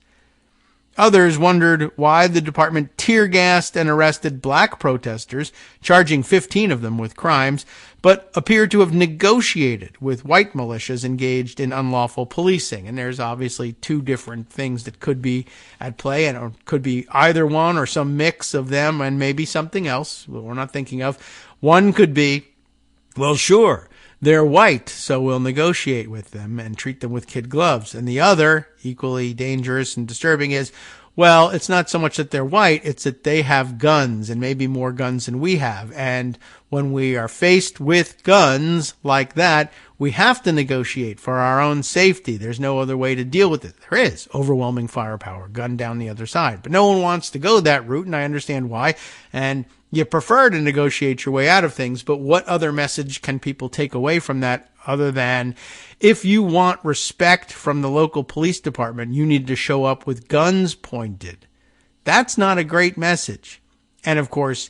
Others wondered why the department tear-gassed and arrested black protesters, charging 15 of them with crimes, but appeared to have negotiated with white militias engaged in unlawful policing. And there's obviously two different things that could be at play, and it could be either one or some mix of them and maybe something else that we're not thinking of. One could be, well, sure, they're white, so we'll negotiate with them and treat them with kid gloves. And the other, equally dangerous and disturbing, is, well, it's not so much that they're white, it's that they have guns, and maybe more guns than we have. And when we are faced with guns like that, we have to negotiate for our own safety. There's no other way to deal with it. There is overwhelming firepower, gun down the other side. But no one wants to go that route, and I understand why. And you prefer to negotiate your way out of things, but what other message can people take away from that other than if you want respect from the local police department, you need to show up with guns pointed? That's not a great message. And of course,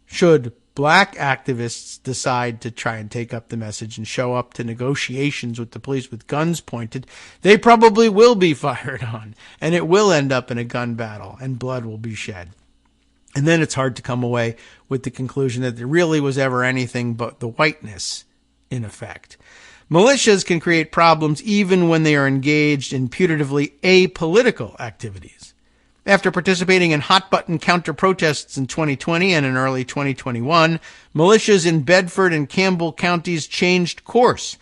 should black activists decide to try and take up the message and show up to negotiations with the police with guns pointed, they probably will be fired on, and it will end up in a gun battle, and blood will be shed. And then it's hard to come away with the conclusion that there really was ever anything but the whiteness in effect. Militias can create problems even when they are engaged in putatively apolitical activities. After participating in hot-button counter-protests in 2020 and in early 2021, militias in Bedford and Campbell counties changed course.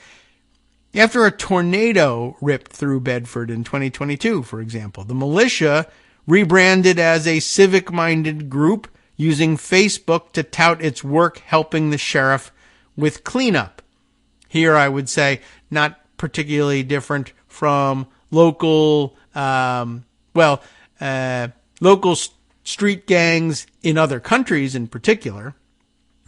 After a tornado ripped through Bedford in 2022, for example, the militia rebranded as a civic-minded group using Facebook to tout its work helping the sheriff with cleanup. Here, I would say, not particularly different from local, local street gangs in other countries in particular,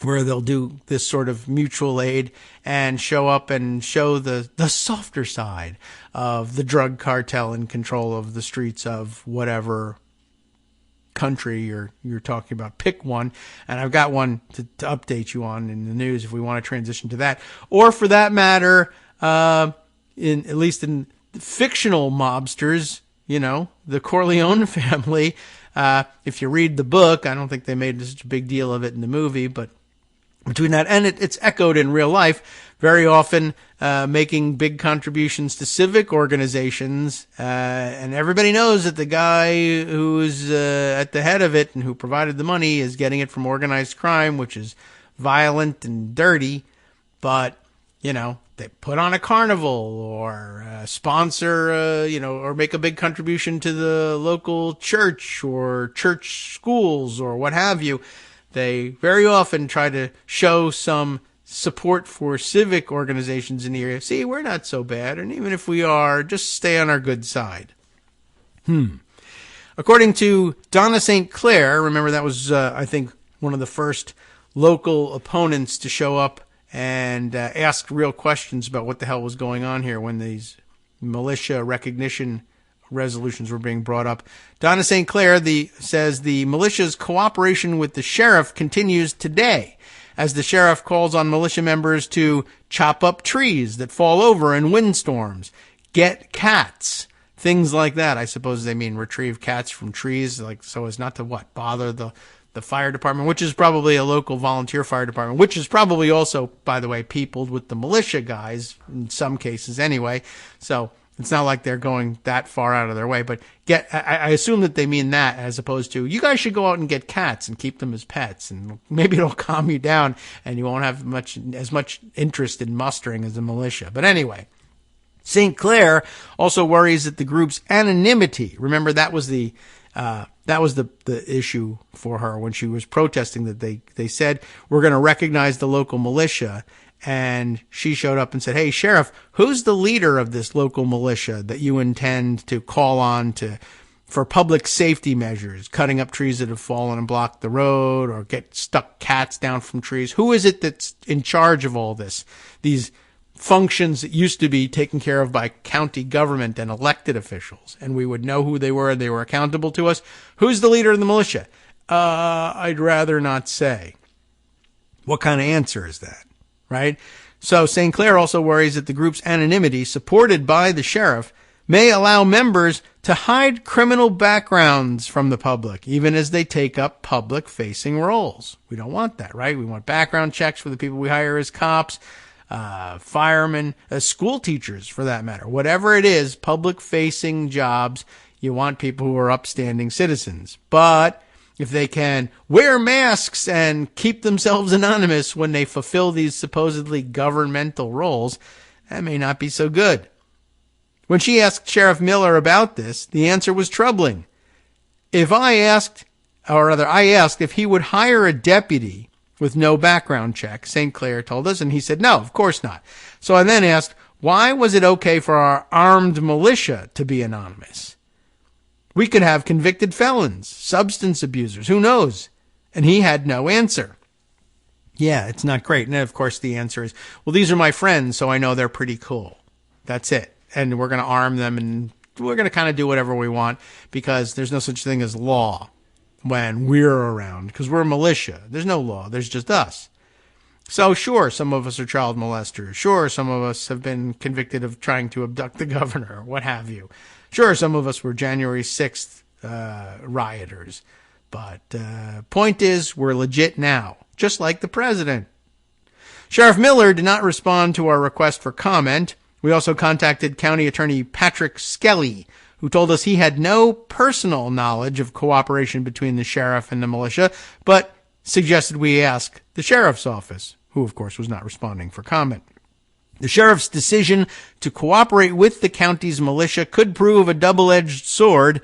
where they'll do this sort of mutual aid and show up and show the softer side of the drug cartel in control of the streets of whatever country you're talking about. Pick one, and I've got one to update you on in the news if we want to transition to that. Or for that matter, at least in fictional mobsters, the Corleone family. If you read the book, I don't think they made such a big deal of it in the movie, but between that and it's echoed in real life, very often making big contributions to civic organizations, and everybody knows that the guy who's at the head of it and who provided the money is getting it from organized crime, which is violent and dirty, but, they put on a carnival or sponsor, or make a big contribution to the local church or church schools or what have you. They very often try to show some support for civic organizations in the area. See, we're not so bad, and even if we are, just stay on our good side. According to Donna St. Clair, remember that was, I think, one of the first local opponents to show up and ask real questions about what the hell was going on here when these militia recognition resolutions were being brought up. Donna St. Clair says the militia's cooperation with the sheriff continues today, as the sheriff calls on militia members to chop up trees that fall over in windstorms, get cats, things like that. I suppose they mean retrieve cats from trees, so as not to bother the fire department, which is probably a local volunteer fire department, which is probably also, by the way, peopled with the militia guys in some cases anyway. So it's not like they're going that far out of their way, but I assume that they mean that as opposed to, you guys should go out and get cats and keep them as pets, and maybe it'll calm you down and you won't have as much interest in mustering as the militia. But anyway, St. Clair also worries that the group's anonymity, remember that was the issue for her when she was protesting, that they said, we're going to recognize the local militia. And she showed up and said, hey, Sheriff, who's the leader of this local militia that you intend to call on for public safety measures, cutting up trees that have fallen and blocked the road or get stuck cats down from trees? Who is it that's in charge of all this? These functions that used to be taken care of by county government and elected officials, and we would know who they were and they were accountable to us. Who's the leader of the militia? I'd rather not say. What kind of answer is that? Right? So St. Clair also worries that the group's anonymity, supported by the sheriff, may allow members to hide criminal backgrounds from the public, even as they take up public-facing roles. We don't want that, right? We want background checks for the people we hire as cops, firemen, school teachers, for that matter. Whatever it is, public-facing jobs, you want people who are upstanding citizens. But if they can wear masks and keep themselves anonymous when they fulfill these supposedly governmental roles, that may not be so good. When she asked Sheriff Miller about this, the answer was troubling. I asked if he would hire a deputy with no background check, St. Clair told us, and he said, no, of course not. So I then asked, why was it okay for our armed militia to be anonymous? We could have convicted felons, substance abusers, who knows? And he had no answer. Yeah, it's not great. And then, of course, the answer is, well, these are my friends, so I know they're pretty cool. That's it. And we're going to arm them, and we're going to kind of do whatever we want, because there's no such thing as law when we're around, because we're a militia. There's no law. There's just us. So, sure, some of us are child molesters. Sure, some of us have been convicted of trying to abduct the governor, what have you. Sure, some of us were January 6th rioters. But point is, we're legit now, just like the president. Sheriff Miller did not respond to our request for comment. We also contacted County Attorney Patrick Skelly, who told us he had no personal knowledge of cooperation between the sheriff and the militia, but suggested we ask the sheriff's office, who of course was not responding for comment. The sheriff's decision to cooperate with the county's militia could prove a double-edged sword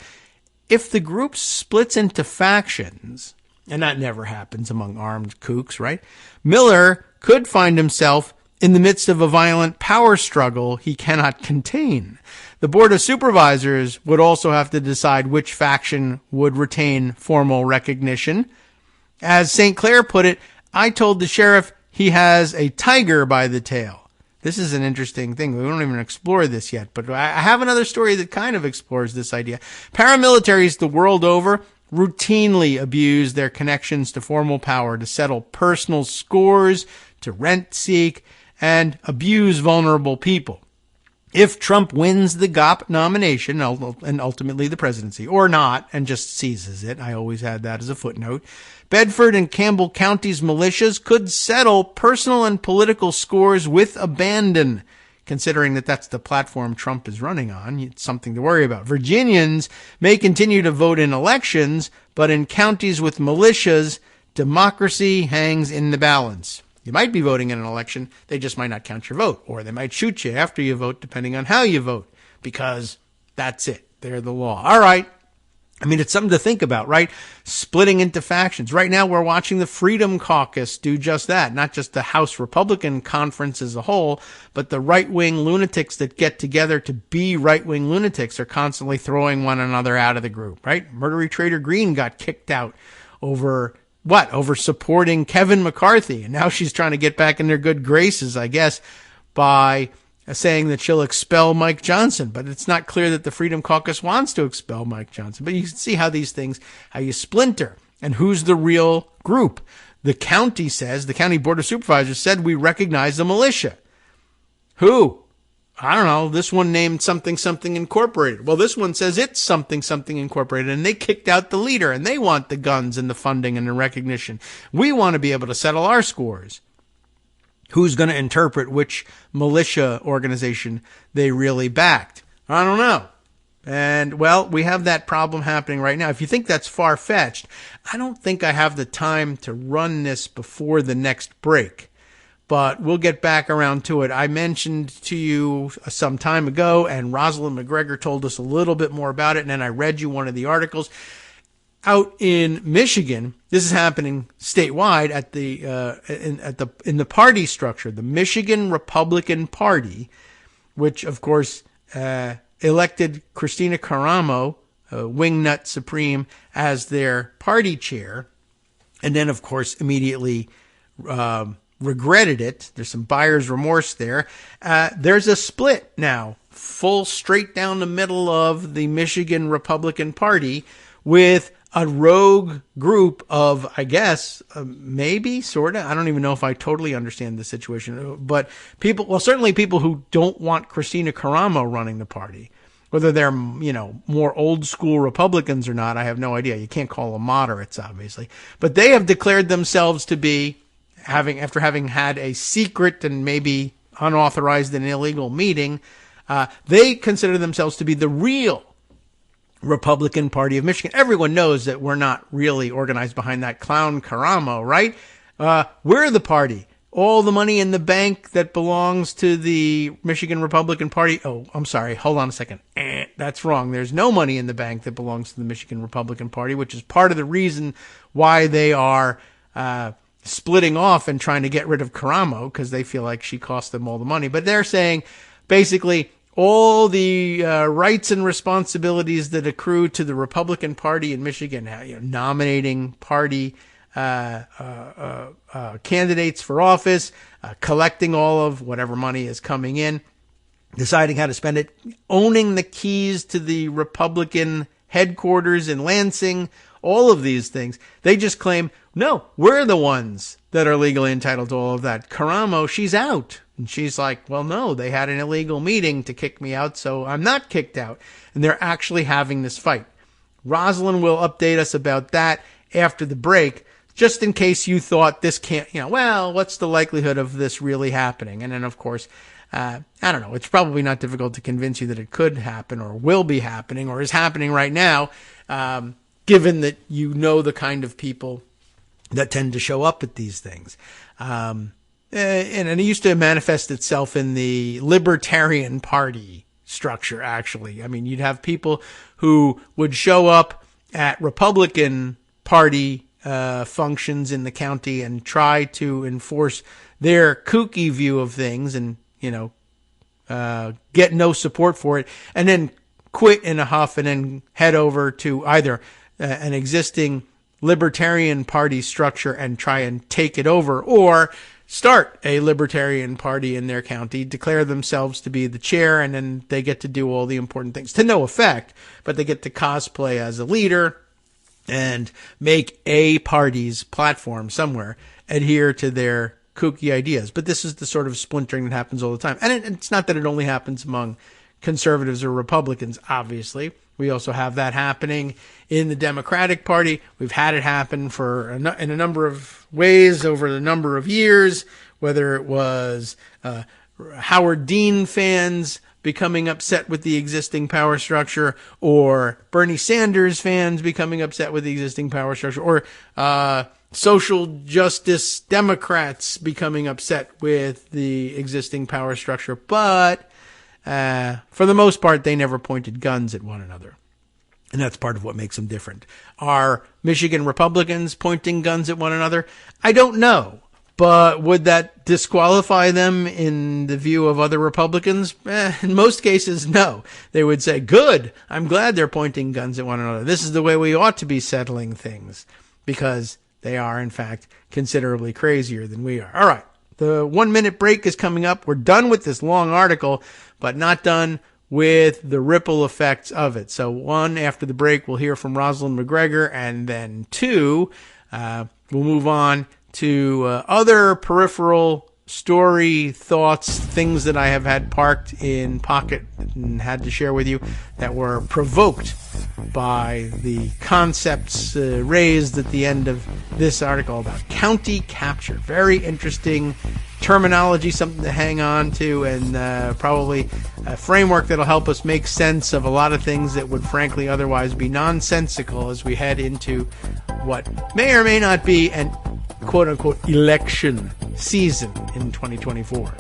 if the group splits into factions, and that never happens among armed kooks, right? Miller could find himself in the midst of a violent power struggle he cannot contain. The Board of Supervisors would also have to decide which faction would retain formal recognition. As St. Clair put it, I told the sheriff he has a tiger by the tail. This is an interesting thing. We don't even explore this yet, but I have another story that kind of explores this idea. Paramilitaries the world over routinely abuse their connections to formal power to settle personal scores, to rent seek, and abuse vulnerable people. If Trump wins the GOP nomination and ultimately the presidency, or not, and just seizes it, I always had that as a footnote, Bedford and Campbell County's militias could settle personal and political scores with abandon. Considering that that's the platform Trump is running on, it's something to worry about. Virginians may continue to vote in elections, but in counties with militias, democracy hangs in the balance. You might be voting in an election, they just might not count your vote, or they might shoot you after you vote, depending on how you vote, because that's it. They're the law. All right. I mean, it's something to think about, right? Splitting into factions. Right now, we're watching the Freedom Caucus do just that. Not just the House Republican Conference as a whole, but the right-wing lunatics that get together to be right-wing lunatics are constantly throwing one another out of the group, right? Murdery Trader Green got kicked out over what? Over supporting Kevin McCarthy. And now she's trying to get back in their good graces, I guess, by saying that she'll expel Mike Johnson. But it's not clear that the Freedom Caucus wants to expel Mike Johnson. But you can see how these things, how you splinter and who's the real group. The county says, the county board of supervisors said, we recognize the militia. Who? I don't know. This one named something, something incorporated. Well, this one says it's something, something incorporated, and they kicked out the leader, and they want the guns and the funding and the recognition. We want to be able to settle our scores. Who's going to interpret which militia organization they really backed? I don't know. And, well, we have that problem happening right now. If you think that's far-fetched, I don't think I have the time to run this before the next break. But we'll get back around to it. I mentioned to you some time ago, and Rosalind McGregor told us a little bit more about it, and then I read you one of the articles. Out in Michigan, this is happening statewide at in the party structure, the Michigan Republican Party, which of course elected Christina Caramo, wingnut supreme, as their party chair, and then of course immediately regretted it. There's some buyer's remorse there. There's a split now, full straight down the middle of the Michigan Republican Party, with a rogue group of, I guess, maybe, sort of, I don't even know if I totally understand the situation, but people, well, certainly people who don't want Christina Caramo running the party. Whether they're, more old school Republicans or not, I have no idea. You can't call them moderates, obviously. But they have declared themselves to be, after having had a secret and maybe unauthorized and illegal meeting, they consider themselves to be the real Republican Party of Michigan. Everyone knows that we're not really organized behind that clown Caramo, right? We're the party. All the money in the bank that belongs to the Michigan Republican Party. Oh, I'm sorry. Hold on a second. That's wrong. There's no money in the bank that belongs to the Michigan Republican Party, which is part of the reason why they are splitting off and trying to get rid of Caramo, because they feel like she cost them all the money. But they're saying basically all the rights and responsibilities that accrue to the Republican Party in Michigan, nominating party candidates for office, collecting all of whatever money is coming in, deciding how to spend it, owning the keys to the Republican headquarters in Lansing, all of these things. They just claim, no, we're the ones that are legally entitled to all of that. Caramo, she's out. And she's like, well, no, they had an illegal meeting to kick me out, so I'm not kicked out. And they're actually having this fight. Rosalind will update us about that after the break, just in case you thought this can't, well, what's the likelihood of this really happening? And then, of course, I don't know. It's probably not difficult to convince you that it could happen or will be happening or is happening right now, given that you know the kind of people that tend to show up at these things. And it used to manifest itself in the Libertarian Party structure, actually. I mean, you'd have people who would show up at Republican Party functions in the county and try to enforce their kooky view of things and, get no support for it, and then quit in a huff and then head over to either an existing Libertarian Party structure and try and take it over, or start a Libertarian Party in their county, declare themselves to be the chair, and then they get to do all the important things to no effect, but they get to cosplay as a leader and make a party's platform somewhere adhere to their kooky ideas. But this is the sort of splintering that happens all the time. And it's not that it only happens among conservatives or Republicans, obviously. We also have that happening in the Democratic Party. We've had it happen in a number of ways over a number of years, whether it was Howard Dean fans becoming upset with the existing power structure, or Bernie Sanders fans becoming upset with the existing power structure, or social justice Democrats becoming upset with the existing power structure. But for the most part, they never pointed guns at one another. And that's part of what makes them different. Are Michigan Republicans pointing guns at one another? I don't know. But would that disqualify them in the view of other Republicans? In most cases, no. They would say, good, I'm glad they're pointing guns at one another. This is the way we ought to be settling things, because they are, in fact, considerably crazier than we are. All right, the 1 minute break is coming up. We're done with this long article, but not done with the ripple effects of it. So 1, after the break, we'll hear from Rosalind McGregor, and then 2, we'll move on to other peripheral story, thoughts, things that I have had parked in pocket and had to share with you that were provoked by the concepts raised at the end of this article about county capture. Very interesting terminology, something to hang on to, and probably a framework that'll help us make sense of a lot of things that would frankly otherwise be nonsensical as we head into what may or may not be an quote-unquote election season in 2024.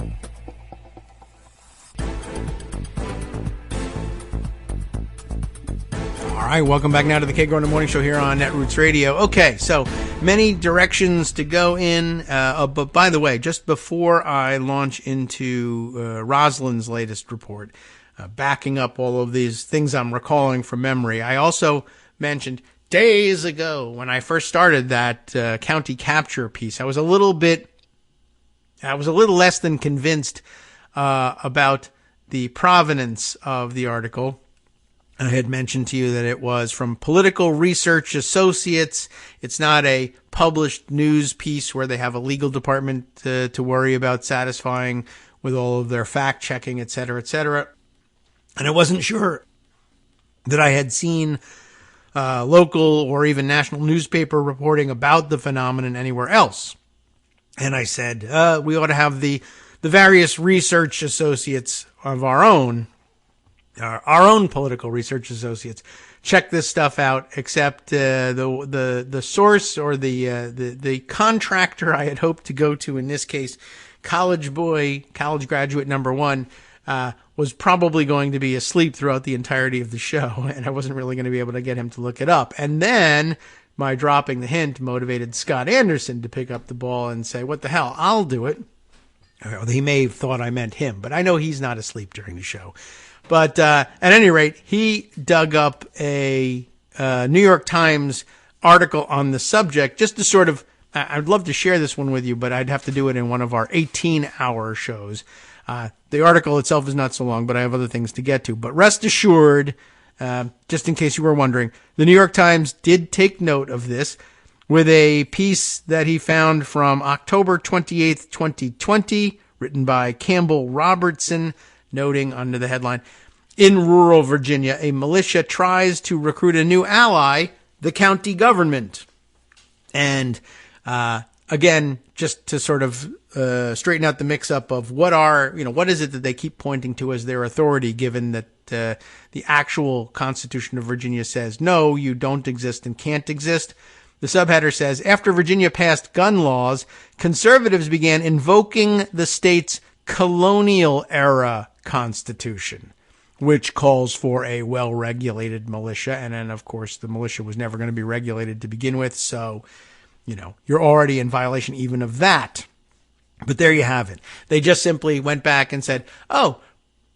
All right, welcome back now to the Kagro in the Morning Show here on Netroots Radio. Okay, so many directions to go in, but by the way, just before I launch into Rosalind's latest report, backing up all of these things I'm recalling from memory, I also mentioned days ago when I first started that county capture piece, I was a little less than convinced about the provenance of the article. I had mentioned to you that it was from Political Research Associates. It's not a published news piece where they have a legal department to worry about satisfying with all of their fact checking, et cetera, et cetera. And I wasn't sure that I had seen local or even national newspaper reporting about the phenomenon anywhere else. And I said, we ought to have the various research associates of our own political research associates check this stuff out, except the source or the contractor I had hoped to go to, in this case, college graduate number 1, was probably going to be asleep throughout the entirety of the show, and I wasn't really going to be able to get him to look it up. And then my dropping the hint motivated Scott Anderson to pick up the ball and say, what the hell, I'll do it. Well, he may have thought I meant him, but I know he's not asleep during the show. But at any rate, he dug up a New York Times article on the subject just to sort of, I'd love to share this one with you, but I'd have to do it in one of our 18-hour shows. The article itself is not so long, but I have other things to get to. But rest assured, just in case you were wondering, the New York Times did take note of this with a piece that he found from October 28th, 2020, written by Campbell Robertson, noting under the headline, in rural Virginia, a militia tries to recruit a new ally, the county government. And I again, just to sort of straighten out the mix-up of what is it that they keep pointing to as their authority, given that the actual Constitution of Virginia says, no, you don't exist and can't exist. The subheader says, after Virginia passed gun laws, conservatives began invoking the state's colonial-era constitution, which calls for a well-regulated militia. And then, of course, the militia was never going to be regulated to begin with, so you're already in violation even of that. But there you have it. They just simply went back and said, oh,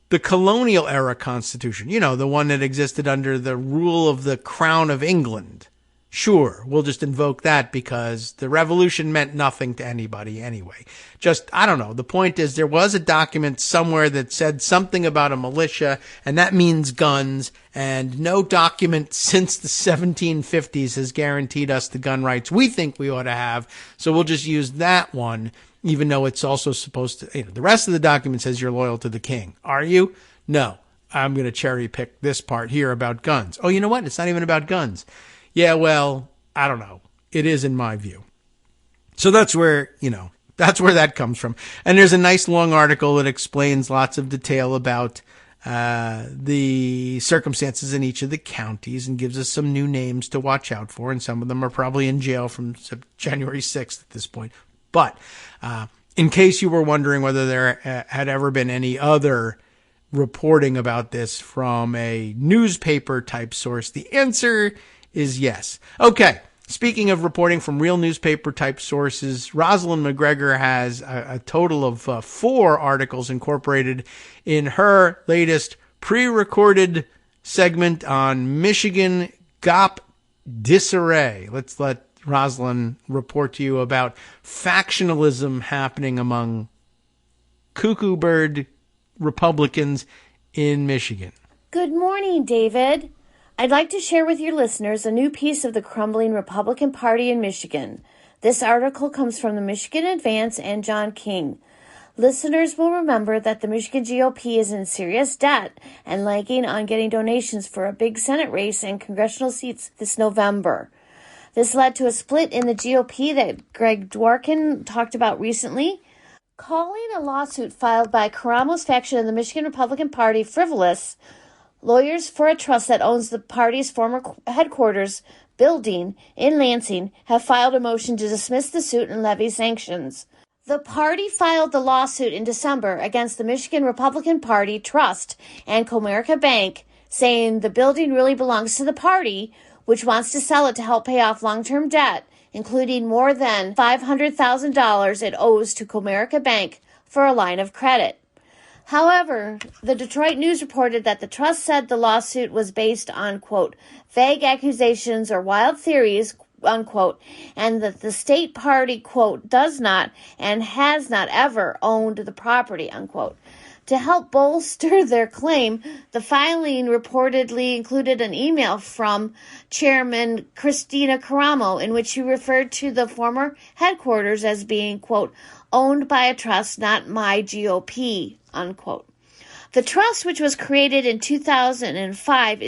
the colonial era constitution, the one that existed under the rule of the Crown of England. Sure, we'll just invoke that because the revolution meant nothing to anybody anyway. Just, I don't know. The point is there was a document somewhere that said something about a militia, and that means guns, and no document since the 1750s has guaranteed us the gun rights we think we ought to have, so we'll just use that one, even though it's also supposed to, the rest of the document says you're loyal to the king. Are you? No. I'm going to cherry pick this part here about guns. Oh, you know what? It's not even about guns. Yeah, well, I don't know. It is in my view. So that's where that comes from. And there's a nice long article that explains lots of detail about the circumstances in each of the counties and gives us some new names to watch out for. And some of them are probably in jail from January 6th at this point. But in case you were wondering whether there had ever been any other reporting about this from a newspaper type source, the answer is yes. Okay, speaking of reporting from real newspaper type sources, Rosalind McGregor has a total of 4 articles incorporated in her latest pre-recorded segment on Michigan GOP disarray. Let's let Rosalind report to you about factionalism happening among cuckoo bird Republicans in Michigan. Good morning, David. I'd like to share with your listeners a new piece of the crumbling Republican Party in Michigan. This article comes from the Michigan Advance and John King. Listeners will remember that the Michigan GOP is in serious debt and lagging on getting donations for a big Senate race and congressional seats this November. This led to a split in the GOP that Greg Dworkin talked about recently. Calling a lawsuit filed by Karamo's faction of the Michigan Republican Party frivolous, lawyers for a trust that owns the party's former headquarters building in Lansing have filed a motion to dismiss the suit and levy sanctions. The party filed the lawsuit in December against the Michigan Republican Party Trust and Comerica Bank, saying the building really belongs to the party, which wants to sell it to help pay off long-term debt, including more than $500,000 it owes to Comerica Bank for a line of credit. However, the Detroit News reported that the trust said the lawsuit was based on, quote, vague accusations or wild theories, unquote, and that the state party, quote, does not and has not ever owned the property, unquote. To help bolster their claim, the filing reportedly included an email from Chairman Christina Karamo in which she referred to the former headquarters as being, quote, owned by a trust, not my GOP, unquote. The trust, which was created in 2005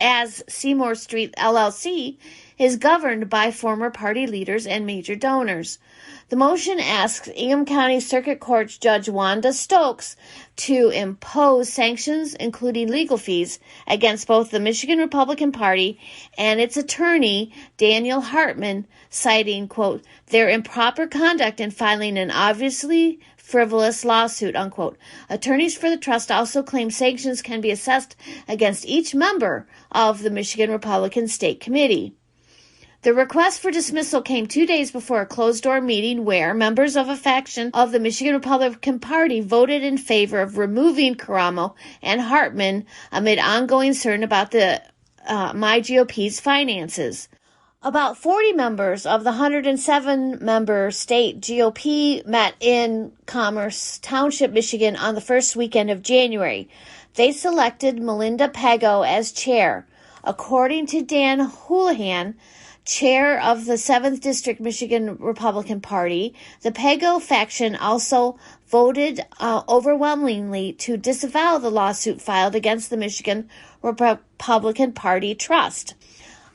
as Seymour Street LLC, is governed by former party leaders and major donors. The motion asks Ingham County Circuit Court Judge Wanda Stokes to impose sanctions, including legal fees, against both the Michigan Republican Party and its attorney, Daniel Hartman, citing, quote, their improper conduct in filing an obviously frivolous lawsuit, unquote. Attorneys for the trust also claim sanctions can be assessed against each member of the Michigan Republican State Committee. The request for dismissal came 2 days before a closed-door meeting where members of a faction of the Michigan Republican Party voted in favor of removing Karamo and Hartman amid ongoing concern about the MyGOP's finances. About 40 members of the 107-member state GOP met in Commerce Township, Michigan on the first weekend of January. They selected Melinda Pago as chair. According to Dan Houlihan, chair of the 7th District Michigan Republican Party, the Pago faction also voted overwhelmingly to disavow the lawsuit filed against the Michigan Republican Party Trust.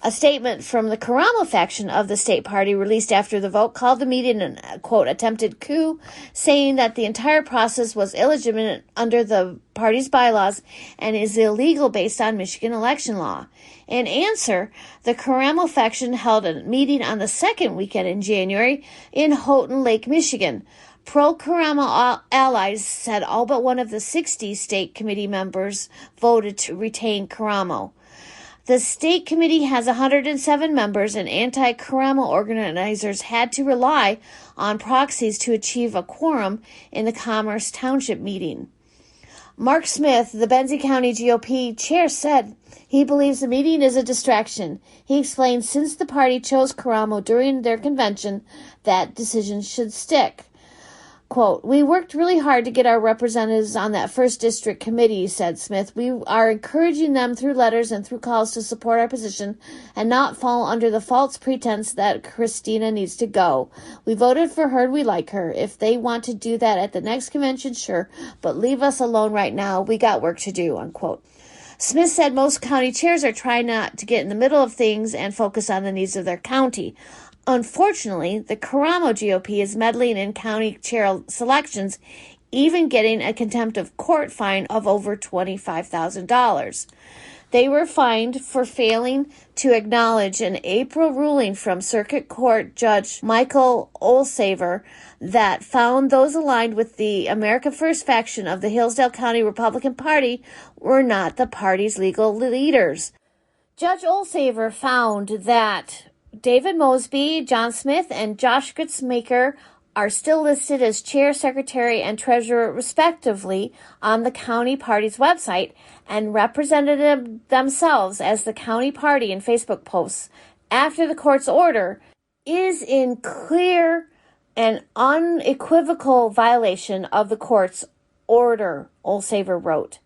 A statement from the Caramo faction of the state party released after the vote called the meeting an, quote, attempted coup, saying that the entire process was illegitimate under the party's bylaws and is illegal based on Michigan election law. In answer, the Caramo faction held a meeting on the second weekend in January in Houghton Lake, Michigan. Pro-Caramo allies said all but one of the 60 state committee members voted to retain Caramo. The state committee has 107 members, and anti-Caramo organizers had to rely on proxies to achieve a quorum in the Commerce Township meeting. Mark Smith, the Benzie County GOP chair, said he believes the meeting is a distraction. He explained since the party chose Caramo during their convention, that decision should stick. Quote, we worked really hard to get our representatives on that first district committee, said Smith. We are encouraging them through letters and through calls to support our position and not fall under the false pretense that Christina needs to go. We voted for her. We like her. If they want to do that at the next convention, sure, but leave us alone right now. We got work to do, unquote. Smith said most county chairs are trying not to get in the middle of things and focus on the needs of their county. Unfortunately, the Caramo GOP is meddling in county chair selections, even getting a contempt of court fine of over $25,000. They were fined for failing to acknowledge an April ruling from Circuit Court Judge Michael Olsaver that found those aligned with the America First faction of the Hillsdale County Republican Party were not the party's legal leaders. Judge Olsaver found that David Mosby, John Smith, and Josh Gritzmaker are still listed as chair, secretary, and treasurer, respectively, on the county party's website and represented themselves as the county party in Facebook posts after the court's order is in clear and unequivocal violation of the court's order, Olsaver wrote.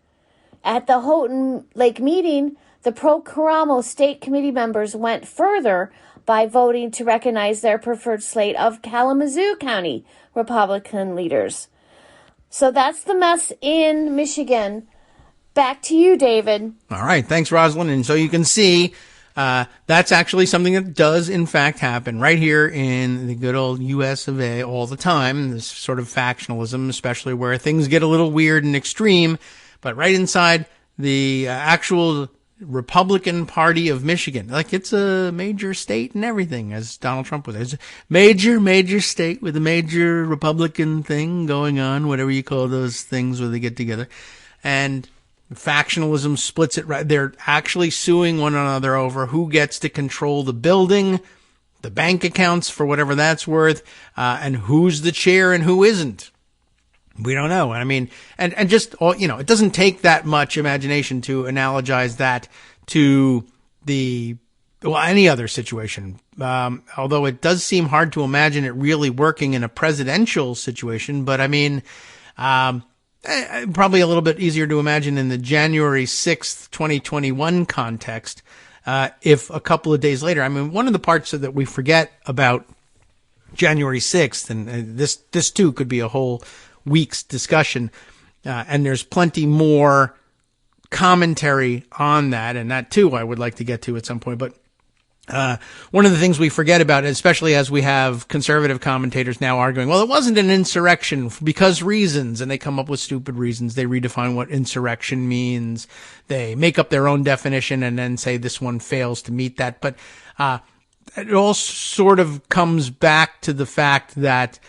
At the Houghton Lake meeting, the pro-Caramo state committee members went further by voting to recognize their preferred slate of Kalamazoo County Republican leaders. So that's the mess in Michigan. Back to you, David. All right. Thanks, Rosalind. And so you can see that's actually something that does, in fact, happen right here in the good old U.S. of A. all the time, this sort of factionalism, especially where things get a little weird and extreme. But right inside the actual Republican Party of Michigan, like it's a major state and everything, as Donald Trump was. It's a major state with a major Republican thing going on, whatever you call those things where they get together. And factionalism splits it right. They're actually suing one another over who gets to control the building, the bank accounts for whatever that's worth, and who's the chair and who isn't. We don't know. I mean, and just, it doesn't take that much imagination to analogize that to any other situation. Although it does seem hard to imagine it really working in a presidential situation. But I mean, probably a little bit easier to imagine in the January 6th, 2021 context. If a couple of days later, I mean, one of the parts that we forget about January 6th, and this too could be a whole week's discussion, and there's plenty more commentary on that, and that too I would like to get to at some point. But one of the things we forget about, especially as we have conservative commentators now arguing, well, it wasn't an insurrection because reasons, and they come up with stupid reasons. They redefine what insurrection means. They make up their own definition and then say this one fails to meet that. But it all sort of comes back to the fact that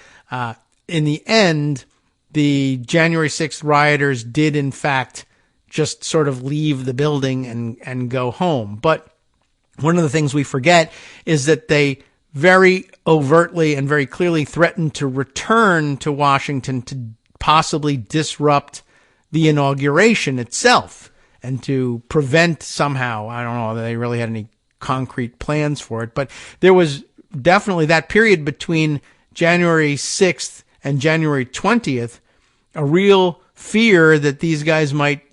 in the end, the January 6th rioters did, in fact, just sort of leave the building and go home. But one of the things we forget is that they very overtly and very clearly threatened to return to Washington to possibly disrupt the inauguration itself and to prevent somehow, I don't know that they really had any concrete plans for it, but there was definitely that period between January 6th and January 20th, a real fear that these guys might,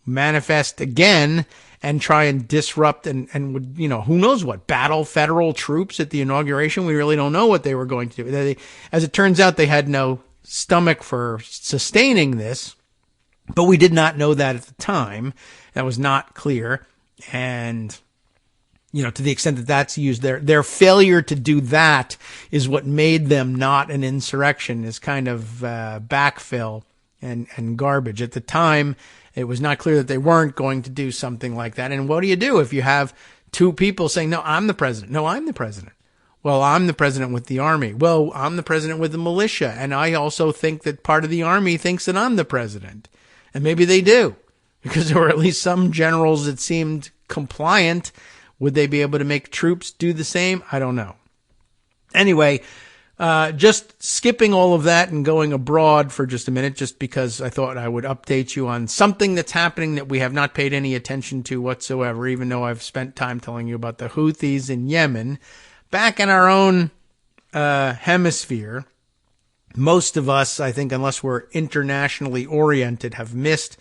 manifest again and try and disrupt and would, who knows what, battle federal troops at the inauguration. We really don't know what they were going to do. As it turns out, they had no stomach for sustaining this, but we did not know that at the time. That was not clear. And to the extent that that's used, their failure to do that is what made them not an insurrection, is kind of backfill and garbage. At the time, it was not clear that they weren't going to do something like that. And what do you do if you have two people saying, no, I'm the president. No, I'm the president. Well, I'm the president with the army. Well, I'm the president with the militia. And I also think that part of the army thinks that I'm the president. And maybe they do, because there were at least some generals that seemed compliant. Would they be able to make troops do the same? I don't know. Anyway, just skipping all of that and going abroad for just a minute, just because I thought I would update you on something that's happening that we have not paid any attention to whatsoever, even though I've spent time telling you about the Houthis in Yemen. Back in our own hemisphere, most of us, I think, unless we're internationally oriented, have missed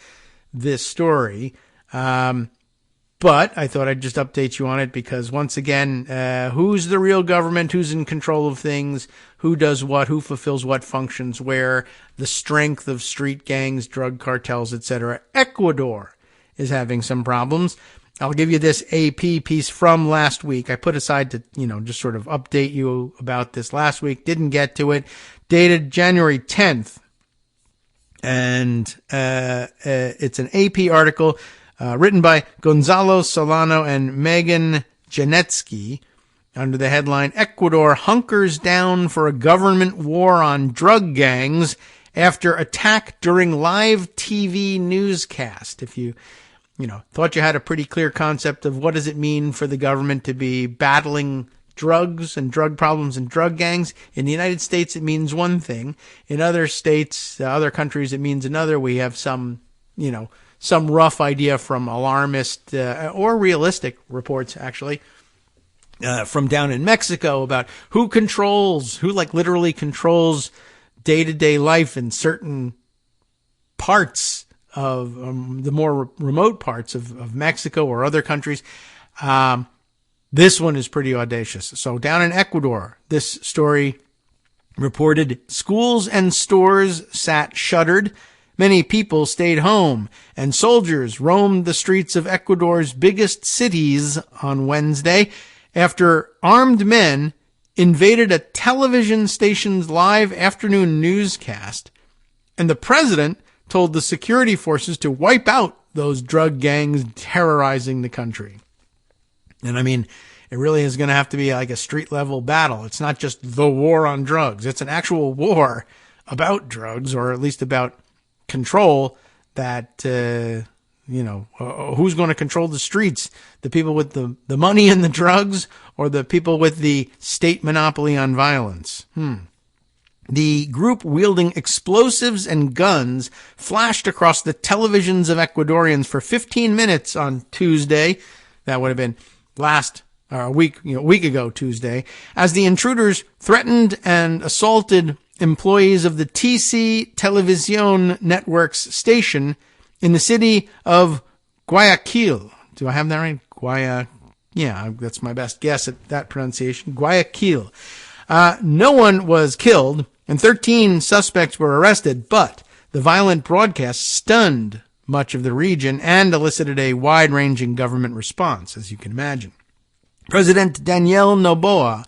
this story. But I thought I'd just update you on it because, once again, who's the real government? Who's in control of things? Who does what? Who fulfills what functions where? The strength of street gangs, drug cartels, etc. Ecuador is having some problems. I'll give you this AP piece from last week. I put aside to, just sort of update you about this last week. Didn't get to it. Dated January 10th. And it's an AP article written by Gonzalo Solano and Megan Janetsky under the headline, Ecuador hunkers down for a government war on drug gangs after attack during live TV newscast. If you thought you had a pretty clear concept of what does it mean for the government to be battling drugs and drug problems and drug gangs. In the United States, it means one thing. In other states, other countries, it means another. We have some rough idea from alarmist or realistic reports, actually, from down in Mexico about who literally controls day-to-day life in certain parts of the more remote parts of Mexico or other countries. This one is pretty audacious. So down in Ecuador, this story reported schools and stores sat shuttered. Many people stayed home, and soldiers roamed the streets of Ecuador's biggest cities on Wednesday after armed men invaded a television station's live afternoon newscast, and the president told the security forces to wipe out those drug gangs terrorizing the country. And I mean, it really is going to have to be like a street level battle. It's not just the war on drugs. It's an actual war about drugs, or at least about control that, who's going to control the streets? The people with the money and the drugs, or the people with the state monopoly on violence? The group wielding explosives and guns flashed across the televisions of Ecuadorians for 15 minutes on Tuesday. That would have been a week ago Tuesday, as the intruders threatened and assaulted employees of the TC Television Network's station in the city of Guayaquil. Do I have that right? Yeah, that's my best guess at that pronunciation. Guayaquil. No one was killed, and 13 suspects were arrested, but the violent broadcast stunned much of the region and elicited a wide-ranging government response, as you can imagine. President Daniel Noboa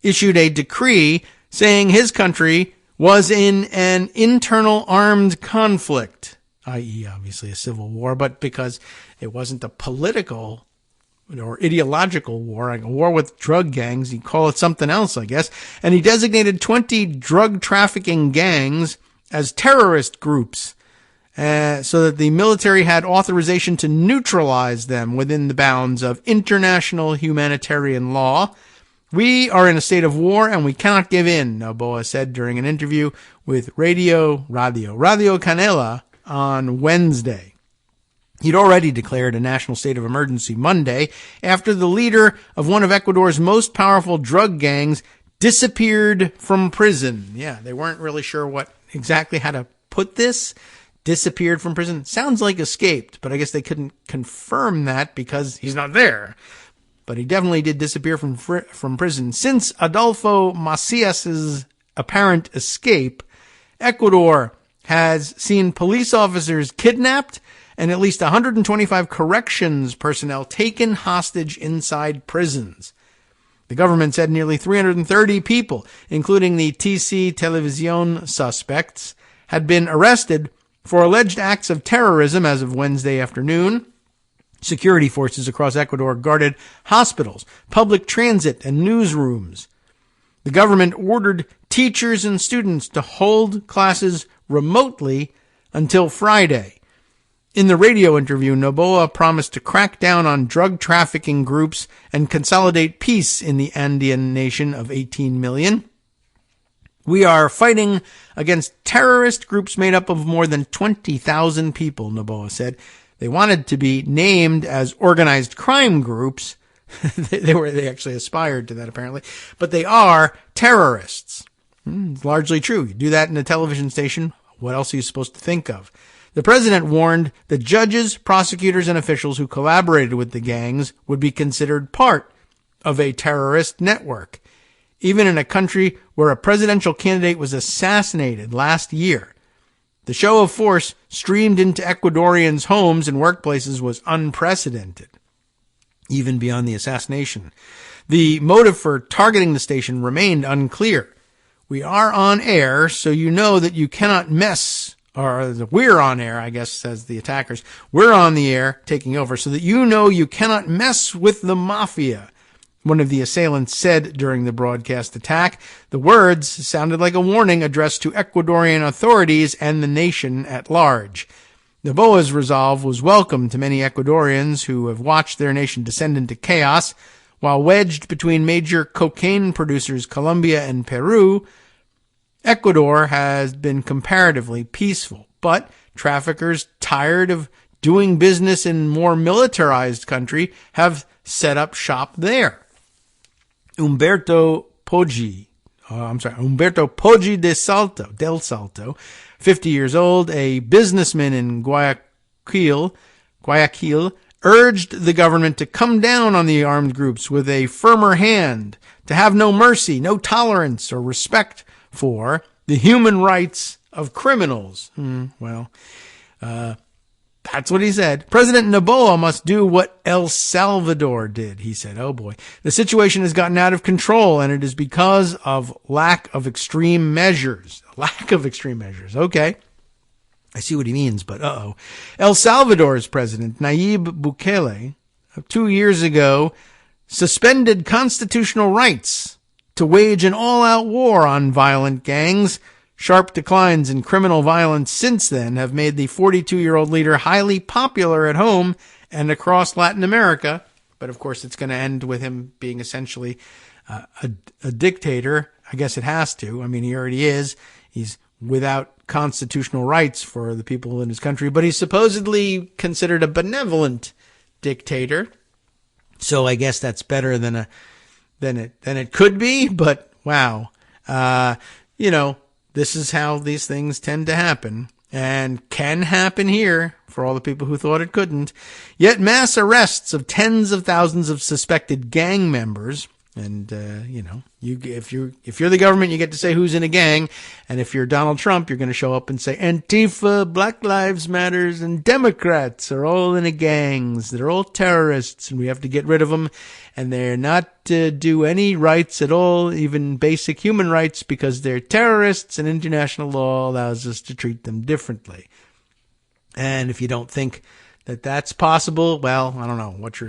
issued a decree saying his country was in an internal armed conflict, i.e. obviously a civil war, but because it wasn't a political or ideological war, like a war with drug gangs, you call it something else, I guess. And he designated 20 drug trafficking gangs as terrorist groups, so that the military had authorization to neutralize them within the bounds of international humanitarian law. We are in a state of war and we cannot give in, Noboa said during an interview with Radio Canela on Wednesday. He'd already declared a national state of emergency Monday after the leader of one of Ecuador's most powerful drug gangs disappeared from prison. Yeah, they weren't really sure how to put this. Disappeared from prison. Sounds like escaped, but I guess they couldn't confirm that because he's not there. But he definitely did disappear from prison. Since Adolfo Macias's apparent escape, Ecuador has seen police officers kidnapped and at least 125 corrections personnel taken hostage inside prisons. The government said nearly 330 people, including the TC Television suspects, had been arrested for alleged acts of terrorism as of Wednesday afternoon. Security forces across Ecuador guarded hospitals, public transit, and newsrooms. The government ordered teachers and students to hold classes remotely until Friday. In the radio interview, Noboa promised to crack down on drug trafficking groups and consolidate peace in the Andean nation of 18 million. We are fighting against terrorist groups made up of more than 20,000 people, Noboa said. They wanted to be named as organized crime groups. They actually aspired to that, apparently. But they are terrorists. It's largely true. You do that in a television station, what else are you supposed to think of? The president warned that judges, prosecutors, and officials who collaborated with the gangs would be considered part of a terrorist network. Even in a country where a presidential candidate was assassinated last year, the show of force streamed into Ecuadorians' homes and workplaces was unprecedented, even beyond the assassination. The motive for targeting the station remained unclear. We are on air, so you know that you cannot mess, or we're on air, I guess, says the attackers. We're on the air, taking over, so that you know you cannot mess with the mafia, one of the assailants said during the broadcast attack. The words sounded like a warning addressed to Ecuadorian authorities and the nation at large. Noboa's resolve was welcome to many Ecuadorians who have watched their nation descend into chaos. While wedged between major cocaine producers Colombia and Peru, Ecuador has been comparatively peaceful. But traffickers, tired of doing business in more militarized country, have set up shop there. Umberto Poggi del Salto, 50 years old, a businessman in Guayaquil, urged the government to come down on the armed groups with a firmer hand, to have no mercy, no tolerance, or respect for the human rights of criminals. That's what he said. President Noboa must do what El Salvador did, he said. Oh boy. The situation has gotten out of control, and it is because of lack of extreme measures. Okay. I see what he means, but El Salvador's president, Nayib Bukele, 2 years ago, suspended constitutional rights to wage an all-out war on violent gangs. Sharp declines in criminal violence since then have made the 42-year-old leader highly popular at home and across Latin America. But of course, it's going to end with him being essentially a dictator. I guess it has to. I mean, he already is. He's without constitutional rights for the people in his country, but he's supposedly considered a benevolent dictator. So I guess that's better than it could be. But wow, this is how these things tend to happen, and can happen here for all the people who thought it couldn't. Yet mass arrests of tens of thousands of suspected gang members, and if you're the government, you get to say who's in a gang, and if you're Donald Trump, you're going to show up and say Antifa, Black Lives Matters, and Democrats are all in a gangs. They're all terrorists, and we have to get rid of them. And they're not to do any rights at all, even basic human rights, because they're terrorists, and international law allows us to treat them differently. And if you don't think that that's possible, well, I don't know what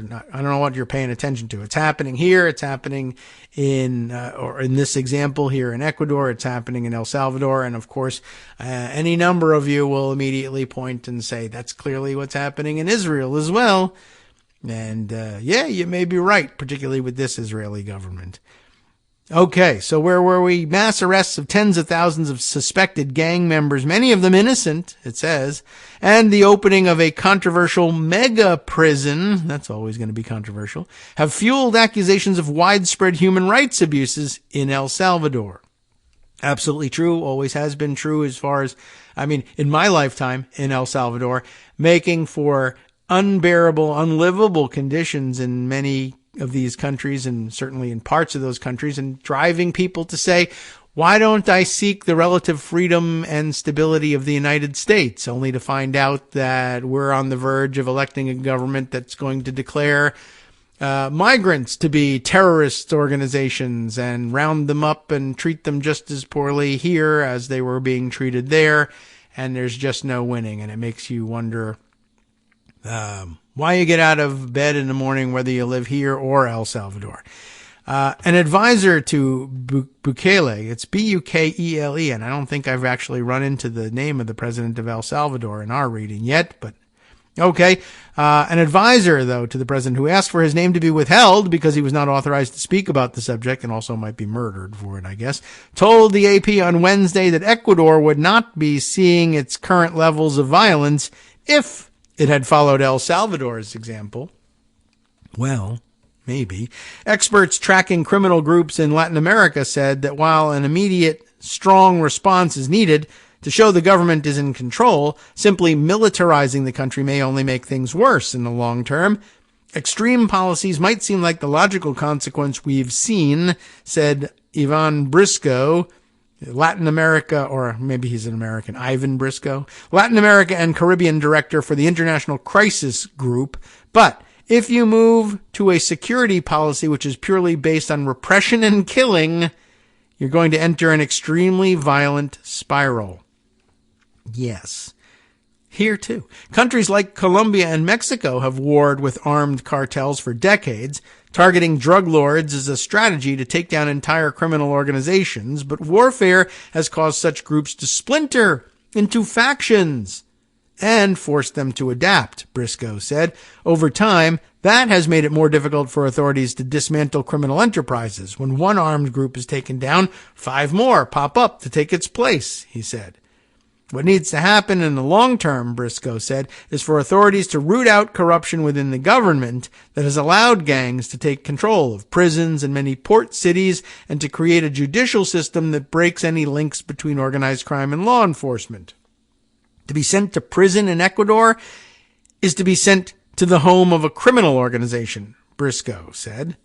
you're paying attention to. It's happening here. It's happening in this example here in Ecuador. It's happening in El Salvador. And of course, any number of you will immediately point and say that's clearly what's happening in Israel as well. And, you may be right, particularly with this Israeli government. Okay, so where were we? Mass arrests of tens of thousands of suspected gang members, many of them innocent, it says, and the opening of a controversial mega prison, that's always going to be controversial, have fueled accusations of widespread human rights abuses in El Salvador. Absolutely true, always has been true as far as, in my lifetime in El Salvador, making for unbearable, unlivable conditions in many of these countries, and certainly in parts of those countries, and driving people to say, Why don't I seek the relative freedom and stability of the United States, only to find out that we're on the verge of electing a government that's going to declare migrants to be terrorist organizations and round them up and treat them just as poorly here as they were being treated there, and there's just no winning. And it makes you wonder why you get out of bed in the morning, whether you live here or El Salvador. An advisor to Bukele, it's Bukele, and I don't think I've actually run into the name of the president of El Salvador in our reading yet, but okay. An advisor, though, to the president who asked for his name to be withheld because he was not authorized to speak about the subject and also might be murdered for it, I guess, told the AP on Wednesday that Ecuador would not be seeing its current levels of violence if it had followed El Salvador's example. Well, maybe. Experts tracking criminal groups in Latin America said that while an immediate, strong response is needed to show the government is in control, simply militarizing the country may only make things worse in the long term. Extreme policies might seem like the logical consequence we've seen, said Ivan Briscoe, Latin America, or maybe he's an American, Ivan Briscoe, Latin America and Caribbean director for the International Crisis Group. But if you move to a security policy which is purely based on repression and killing, you're going to enter an extremely violent spiral. Yes. Here too. Countries like Colombia and Mexico have warred with armed cartels for decades. Targeting drug lords is a strategy to take down entire criminal organizations, but warfare has caused such groups to splinter into factions and forced them to adapt, Briscoe said. Over time, that has made it more difficult for authorities to dismantle criminal enterprises. When one armed group is taken down, 5 more pop up to take its place, he said. What needs to happen in the long term, Briscoe said, is for authorities to root out corruption within the government that has allowed gangs to take control of prisons and many port cities and to create a judicial system that breaks any links between organized crime and law enforcement. To be sent to prison in Ecuador is to be sent to the home of a criminal organization, Briscoe said.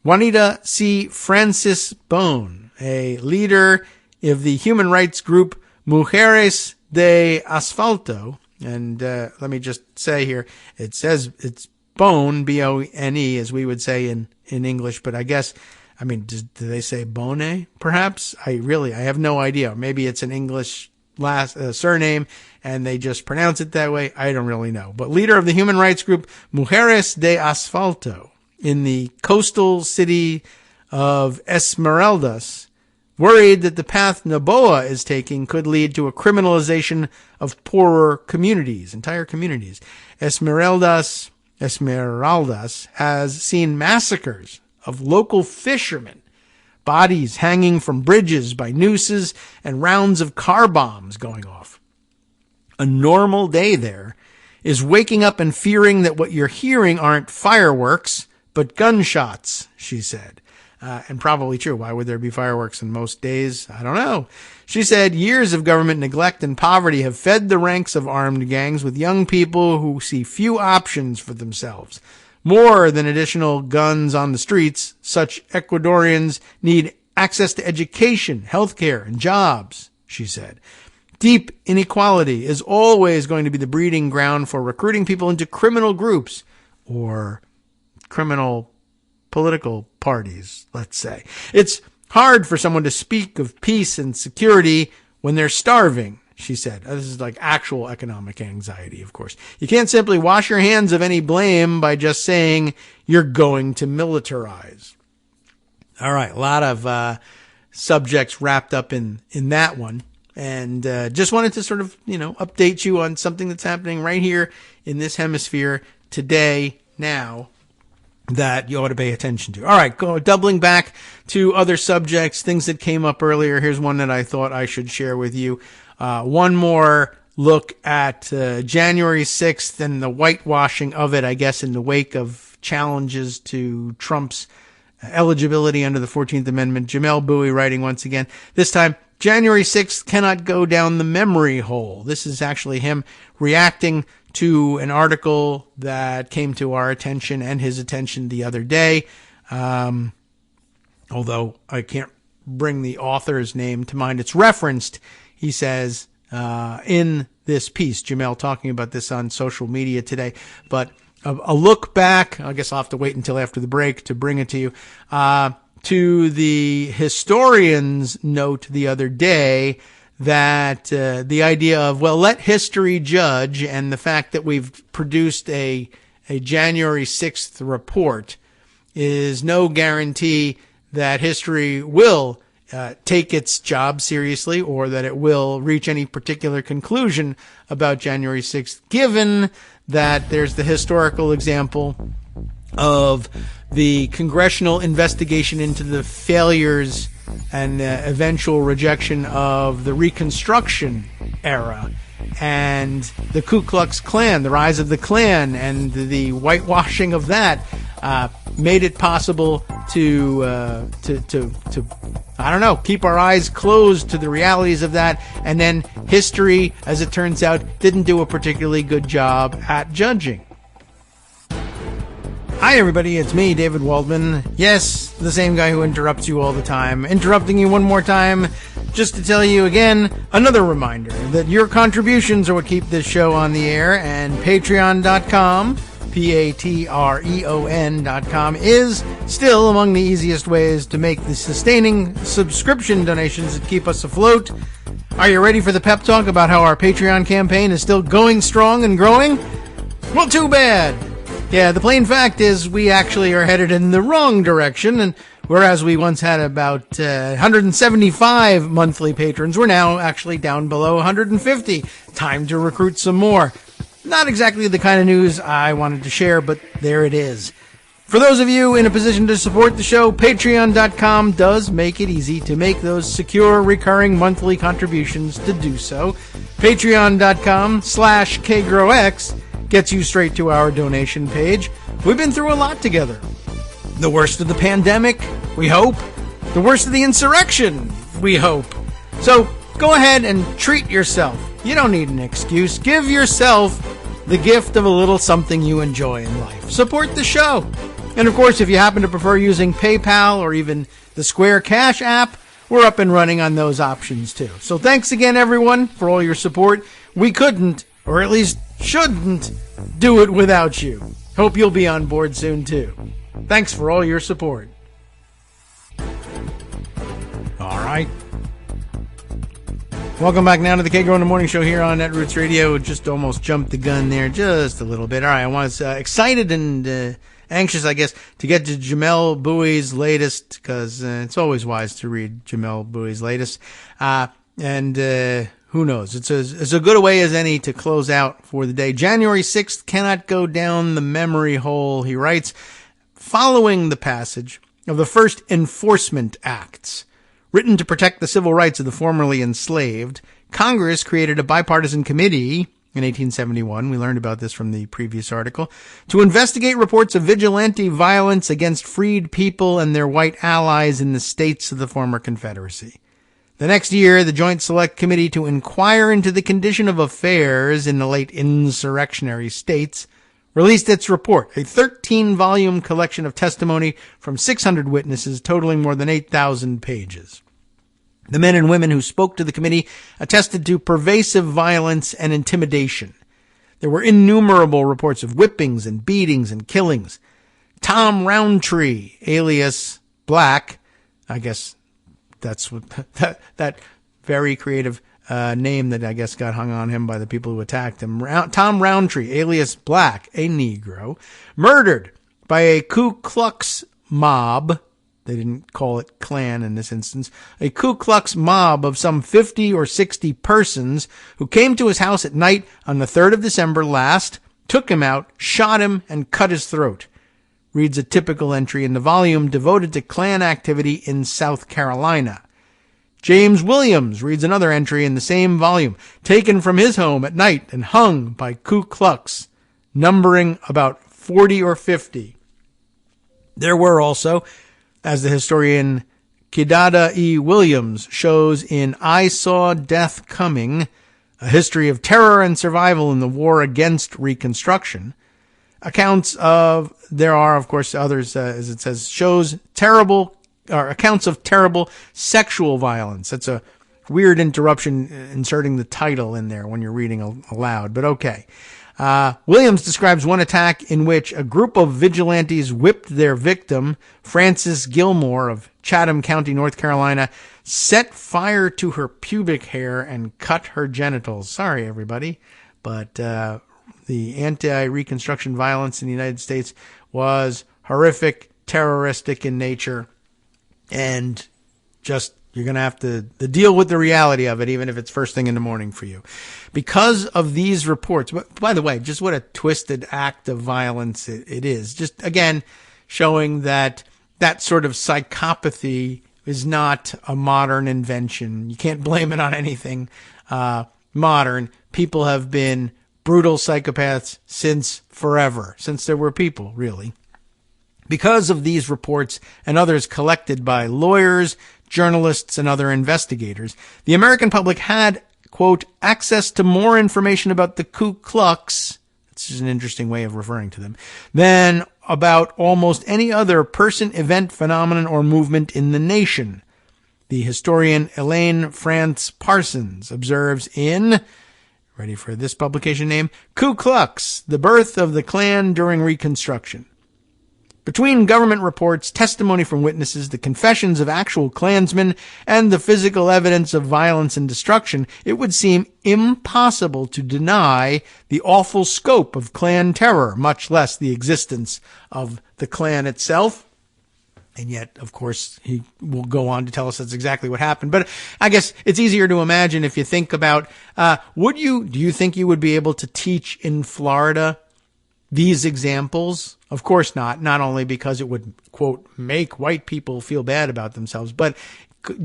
Juanita C. Francis Bone, a leader of the human rights group Mujeres de Asfalto, and let me just say here, it says it's Bone, B-O-N-E, as we would say in English, but I guess, I mean, do they say Bone, perhaps? I have no idea. Maybe it's an English surname, and they just pronounce it that way. I don't really know. But leader of the human rights group Mujeres de Asfalto in the coastal city of Esmeraldas, worried that the path Noboa is taking could lead to a criminalization of poorer communities, entire communities. Esmeraldas has seen massacres of local fishermen, bodies hanging from bridges by nooses, and rounds of car bombs going off. A normal day there is waking up and fearing that what you're hearing aren't fireworks, but gunshots, she said. And probably true. Why would there be fireworks in most days? I don't know. She said years of government neglect and poverty have fed the ranks of armed gangs with young people who see few options for themselves. More than additional guns on the streets, such Ecuadorians need access to education, healthcare, and jobs, she said. Deep inequality is always going to be the breeding ground for recruiting people into criminal groups or criminal political parties, let's say. It's hard for someone to speak of peace and security when they're starving, she said. This is like actual economic anxiety, of course. You can't simply wash your hands of any blame by just saying you're going to militarize. All right, a lot of subjects wrapped up in that one. And just wanted to sort of, update you on something that's happening right here in this hemisphere today, now, that you ought to pay attention to. All right, doubling back to other subjects, things that came up earlier. Here's one that I thought I should share with you. One more look at January 6th and the whitewashing of it, I guess, in the wake of challenges to Trump's eligibility under the 14th Amendment. Jamel Bowie writing once again, this time, January 6th cannot go down the memory hole. This is actually him reacting to an article that came to our attention and his attention the other day. Although I can't bring the author's name to mind. It's referenced, he says, in this piece. Jamel talking about this on social media today. But a look back, I guess I'll have to wait until after the break to bring it to you, to the historian's note the other day that the idea of, well, let history judge, and the fact that we've produced a January 6th report is no guarantee that history will take its job seriously, or that it will reach any particular conclusion about January 6th, given that there's the historical example of the congressional investigation into the failures and eventual rejection of the Reconstruction era, and the Ku Klux Klan, the rise of the Klan, and the whitewashing of that made it possible to I don't know, keep our eyes closed to the realities of that. And then history, as it turns out, didn't do a particularly good job at judging. Hi everybody, it's me, David Waldman. Yes, the same guy who interrupts you all the time. Interrupting you one more time, just to tell you again, another reminder that your contributions are what keep this show on the air, and patreon.com, patreon.com, is still among the easiest ways to make the sustaining subscription donations that keep us afloat. Are you ready for the pep talk about how our Patreon campaign is still going strong and growing? Well, too bad. Yeah, the plain fact is we actually are headed in the wrong direction, and whereas we once had about 175 monthly patrons, we're now actually down below 150. Time to recruit some more. Not exactly the kind of news I wanted to share, but there it is. For those of you in a position to support the show, patreon.com does make it easy to make those secure, recurring monthly contributions to do so. Patreon.com/KagroX gets you straight to our donation page. We've been through a lot together. The worst of the pandemic, we hope. The worst of the insurrection, we hope. So go ahead and treat yourself. You don't need an excuse. Give yourself the gift of a little something you enjoy in life. Support the show. And of course, if you happen to prefer using PayPal or even the Square Cash app, we're up and running on those options too. So thanks again, everyone, for all your support. We couldn't, or at least shouldn't, do it without you. Hope you'll be on board soon too. Thanks for all your support. All right. Welcome back now to the Kagro in the Morning Show here on Netroots Radio. Just almost jumped the gun there just a little bit. All right, I was excited and anxious, I guess, to get to Jamel Bowie's latest, because it's always wise to read Jamel Bowie's latest. Who knows? It's a good a way as any to close out for the day. January 6th cannot go down the memory hole, he writes, following the passage of the first Enforcement Acts, written to protect the civil rights of the formerly enslaved. Congress created a bipartisan committee in 1871, we learned about this from the previous article, to investigate reports of vigilante violence against freed people and their white allies in the states of the former Confederacy. The next year, the Joint Select Committee to inquire into the condition of affairs in the late insurrectionary states released its report, a 13-volume collection of testimony from 600 witnesses totaling more than 8,000 pages. The men and women who spoke to the committee attested to pervasive violence and intimidation. There were innumerable reports of whippings and beatings and killings. Tom Roundtree, alias Black, I guess that's what that very creative name that I guess got hung on him by the people who attacked him. Tom Roundtree, alias Black, a Negro, murdered by a Ku Klux mob. They didn't call it Klan in this instance. A Ku Klux mob of some 50 or 60 persons who came to his house at night on the 3rd of December last, took him out, shot him, and cut his throat. Reads a typical entry in the volume devoted to Klan activity in South Carolina. James Williams reads another entry in the same volume, taken from his home at night and hung by Ku Klux, numbering about 40 or 50. There were also, as the historian Kidada E. Williams shows in I Saw Death Coming, A History of Terror and Survival in the War Against Reconstruction, accounts of, there are, of course, others, as it says, shows terrible accounts of terrible sexual violence. That's a weird interruption inserting the title in there when you're reading aloud, but okay. Williams describes one attack in which a group of vigilantes whipped their victim, Frances Gilmore of Chatham County, North Carolina, set fire to her pubic hair and cut her genitals. Sorry, everybody, but the anti-Reconstruction violence in the United States was horrific, terroristic in nature, and just you're going to have to deal with the reality of it, even if it's first thing in the morning for you. Because of these reports, by the way, just what a twisted act of violence it is. Just, again, showing that sort of psychopathy is not a modern invention. You can't blame it on anything modern. People have been brutal psychopaths since forever, since there were people, really. Because of these reports and others collected by lawyers, journalists, and other investigators, the American public had, quote, access to more information about the Ku Klux, this is an interesting way of referring to them, than about almost any other person, event, phenomenon, or movement in the nation. The historian Elaine France Parsons observes in, ready for this publication name, Ku Klux, the Birth of the Klan During Reconstruction. Between government reports, testimony from witnesses, the confessions of actual Klansmen, and the physical evidence of violence and destruction, it would seem impossible to deny the awful scope of Klan terror, much less the existence of the Klan itself. And yet, of course, he will go on to tell us that's exactly what happened. But I guess it's easier to imagine if you think about, do you think you would be able to teach in Florida these examples? Of course not. Not only because it would, quote, make white people feel bad about themselves, but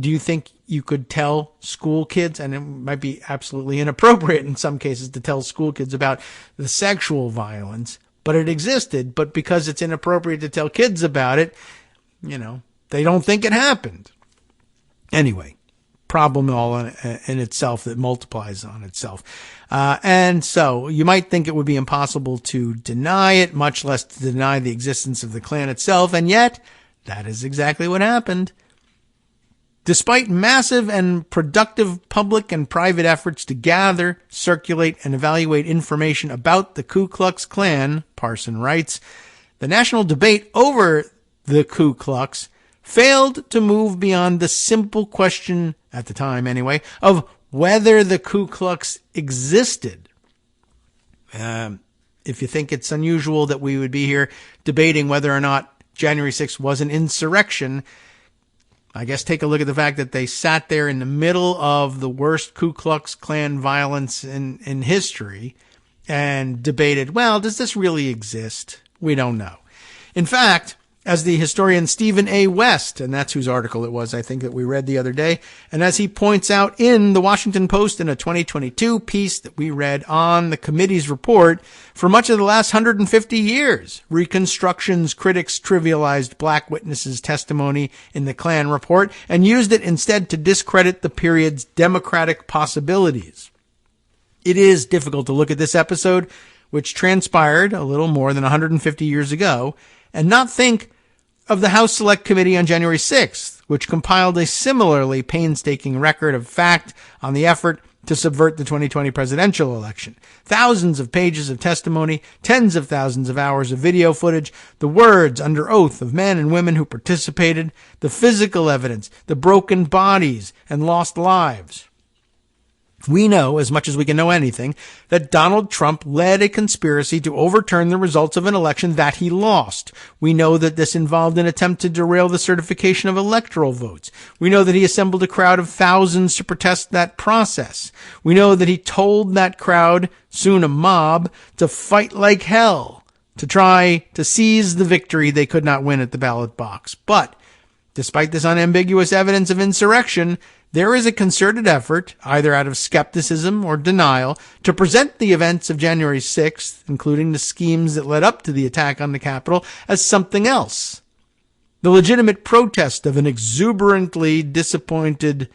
do you think you could tell school kids, and it might be absolutely inappropriate in some cases to tell school kids about the sexual violence, but it existed, but because it's inappropriate to tell kids about it, they don't think it happened. Anyway, problem all in itself that multiplies on itself. And so you might think it would be impossible to deny it, much less to deny the existence of the Klan itself. And yet that is exactly what happened. Despite massive and productive public and private efforts to gather, circulate, and evaluate information about the Ku Klux Klan, Parson writes, the national debate over the Ku Klux failed to move beyond the simple question, at the time anyway, of whether the Ku Klux existed. If you think it's unusual that we would be here debating whether or not January 6th was an insurrection, I guess take a look at the fact that they sat there in the middle of the worst Ku Klux Klan violence in history and debated, well, does this really exist? We don't know. In fact, as the historian Stephen A. West, and that's whose article it was, I think, that we read the other day, and as he points out in the Washington Post in a 2022 piece that we read on the committee's report, for much of the last 150 years, Reconstruction's critics trivialized black witnesses' testimony in the Klan report and used it instead to discredit the period's democratic possibilities. It is difficult to look at this episode, which transpired a little more than 150 years ago, and not think of the House Select Committee on January 6th, which compiled a similarly painstaking record of fact on the effort to subvert the 2020 presidential election. Thousands of pages of testimony, tens of thousands of hours of video footage, the words under oath of men and women who participated, the physical evidence, the broken bodies and lost lives. We know, as much as we can know anything, that Donald Trump led a conspiracy to overturn the results of an election that he lost. We know that this involved an attempt to derail the certification of electoral votes. We know that he assembled a crowd of thousands to protest that process. We know that he told that crowd, soon a mob, to fight like hell, to try to seize the victory they could not win at the ballot box. But despite this unambiguous evidence of insurrection, there is a concerted effort, either out of skepticism or denial, to present the events of January 6th, including the schemes that led up to the attack on the Capitol, as something else. The legitimate protest of an exuberantly disappointed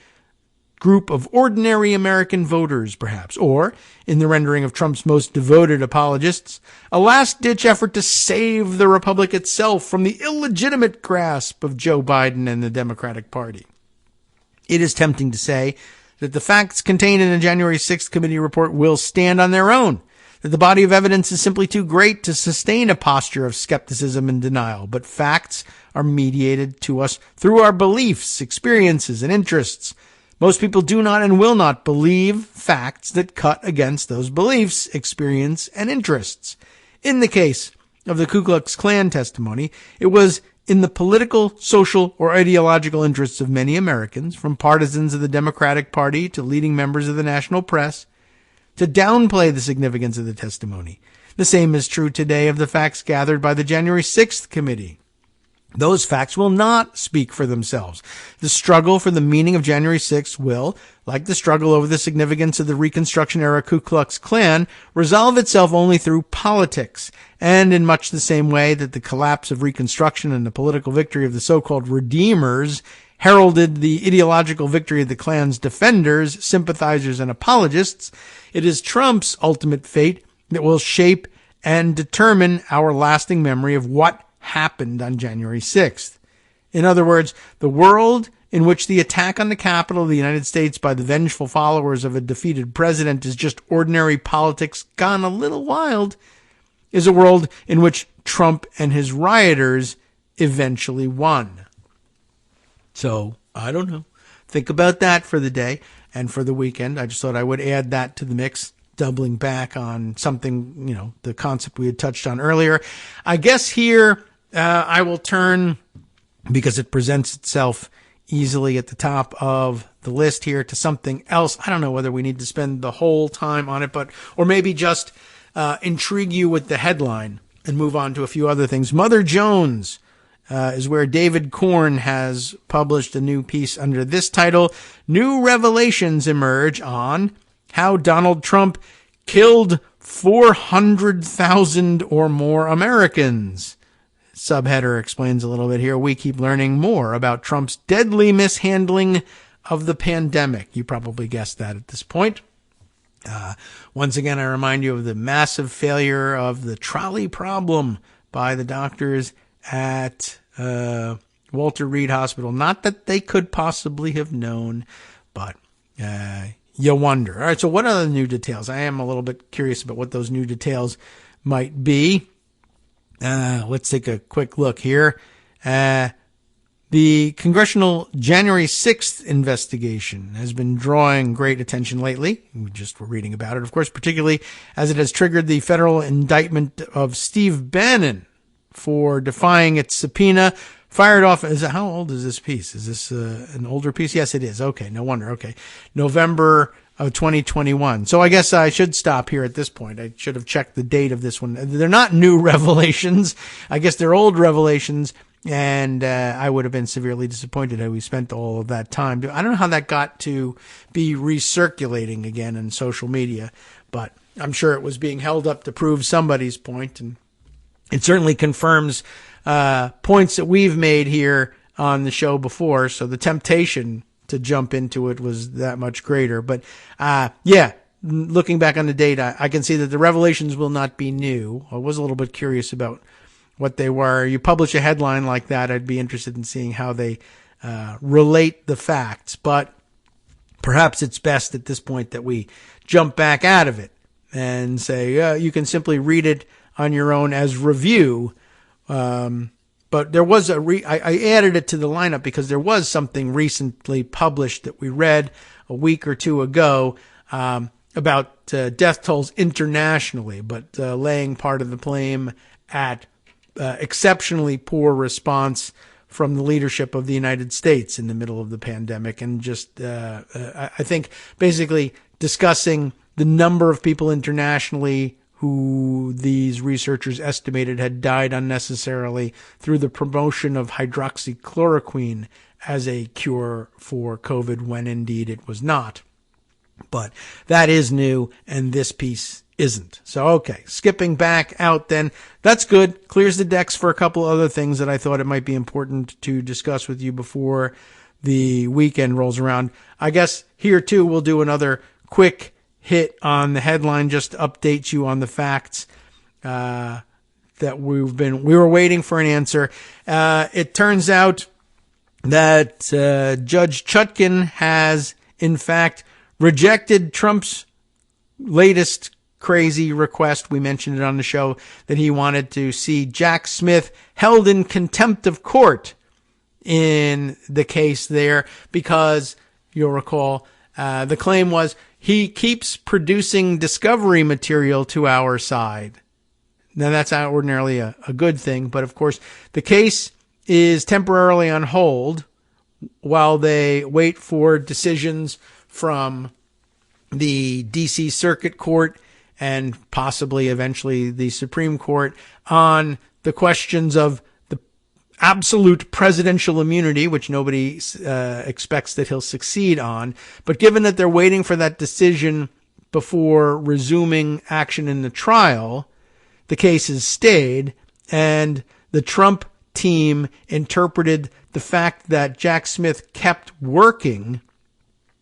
group of ordinary American voters, perhaps, or, in the rendering of Trump's most devoted apologists, a last-ditch effort to save the republic itself from the illegitimate grasp of Joe Biden and the Democratic Party. It is tempting to say that the facts contained in the January 6th committee report will stand on their own, that the body of evidence is simply too great to sustain a posture of skepticism and denial, but facts are mediated to us through our beliefs, experiences, and interests. Most people do not and will not believe facts that cut against those beliefs, experience, and interests. In the case of the Ku Klux Klan testimony, it was in the political, social, or ideological interests of many Americans, from partisans of the Democratic Party to leading members of the national press, to downplay the significance of the testimony. The same is true today of the facts gathered by the January 6th committee. Those facts will not speak for themselves. The struggle for the meaning of January 6th will, like the struggle over the significance of the Reconstruction-era Ku Klux Klan, resolve itself only through politics, and in much the same way that the collapse of Reconstruction and the political victory of the so-called Redeemers heralded the ideological victory of the Klan's defenders, sympathizers, and apologists, it is Trump's ultimate fate that will shape and determine our lasting memory of what happened on January 6th. In other words, the world in which the attack on the Capitol of the United States by the vengeful followers of a defeated president is just ordinary politics gone a little wild is a world in which Trump and his rioters eventually won. So, I don't know. Think about that for the day and for the weekend. I just thought I would add that to the mix, doubling back on something, the concept we had touched on earlier. I guess here I will turn, because it presents itself easily at the top of the list here, to something else. I don't know whether we need to spend the whole time on it, or maybe just intrigue you with the headline and move on to a few other things. Mother Jones is where David Korn has published a new piece under this title, New Revelations Emerge on How Donald Trump Killed 400,000 or More Americans. Subheader explains a little bit here. We keep learning more about Trump's deadly mishandling of the pandemic. You probably guessed that at this point. Once again, I remind you of the massive failure of the trolley problem by the doctors at Walter Reed Hospital. Not that they could possibly have known, but you wonder. All right, so what are the new details? I am a little bit curious about what those new details might be. Let's take a quick look here. The congressional January 6th investigation has been drawing great attention lately. We just were reading about it, of course, particularly as it has triggered the federal indictment of Steve Bannon for defying its subpoena. Fired off. How old is this piece? Is this an older piece? Yes, it is. Okay, no wonder. Okay, November of 2021. So I guess I should stop here at this point. I should have checked the date of this one. They're not new revelations. I guess they're old revelations, and I would have been severely disappointed had we spent all of that time. I don't know how that got to be recirculating again in social media, but I'm sure it was being held up to prove somebody's point, and it certainly confirms points that we've made here on the show before. So the temptation to jump into it was that much greater. But looking back on the date, I can see that the revelations will not be new. I was a little bit curious about what they were. You publish a headline like that, I'd be interested in seeing how they relate the facts. But perhaps it's best at this point that we jump back out of it and say, you can simply read it on your own as review. But there was I added it to the lineup because there was something recently published that we read a week or two ago about death tolls internationally, but laying part of the blame at exceptionally poor response from the leadership of the United States in the middle of the pandemic, and just I think basically discussing the number of people internationally who these researchers estimated had died unnecessarily through the promotion of hydroxychloroquine as a cure for COVID, when indeed it was not. But that is new, and this piece isn't. So, okay, skipping back out then. That's good. Clears the decks for a couple other things that I thought it might be important to discuss with you before the weekend rolls around. I guess here too we'll do another quick hit on the headline just to update you on the facts that we were waiting for an answer. It turns out that Judge Chutkan has in fact rejected Trump's latest crazy request. We mentioned it on the show that he wanted to see Jack Smith held in contempt of court in the case there because, you'll recall, the claim was he keeps producing discovery material to our side. Now, that's not ordinarily a good thing, but of course, the case is temporarily on hold while they wait for decisions from the D.C. Circuit Court and possibly eventually the Supreme Court on the questions of the absolute presidential immunity, which nobody expects that he'll succeed on. But given that they're waiting for that decision before resuming action in the trial, the case is stayed, and the Trump team interpreted the fact that Jack Smith kept working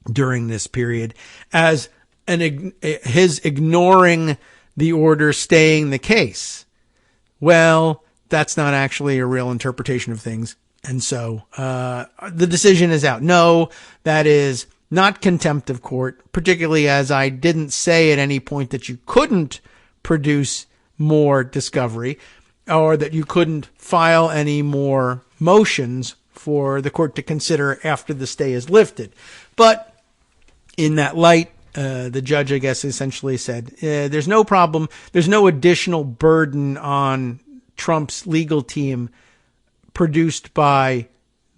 during this period as his ignoring the order staying the case. Well, that's not actually a real interpretation of things. And so the decision is out. No, that is not contempt of court, particularly as I didn't say at any point that you couldn't produce more discovery or that you couldn't file any more motions for the court to consider after the stay is lifted. But in that light, the judge, I guess, essentially said, there's no problem. There's no additional burden on Trump's legal team produced by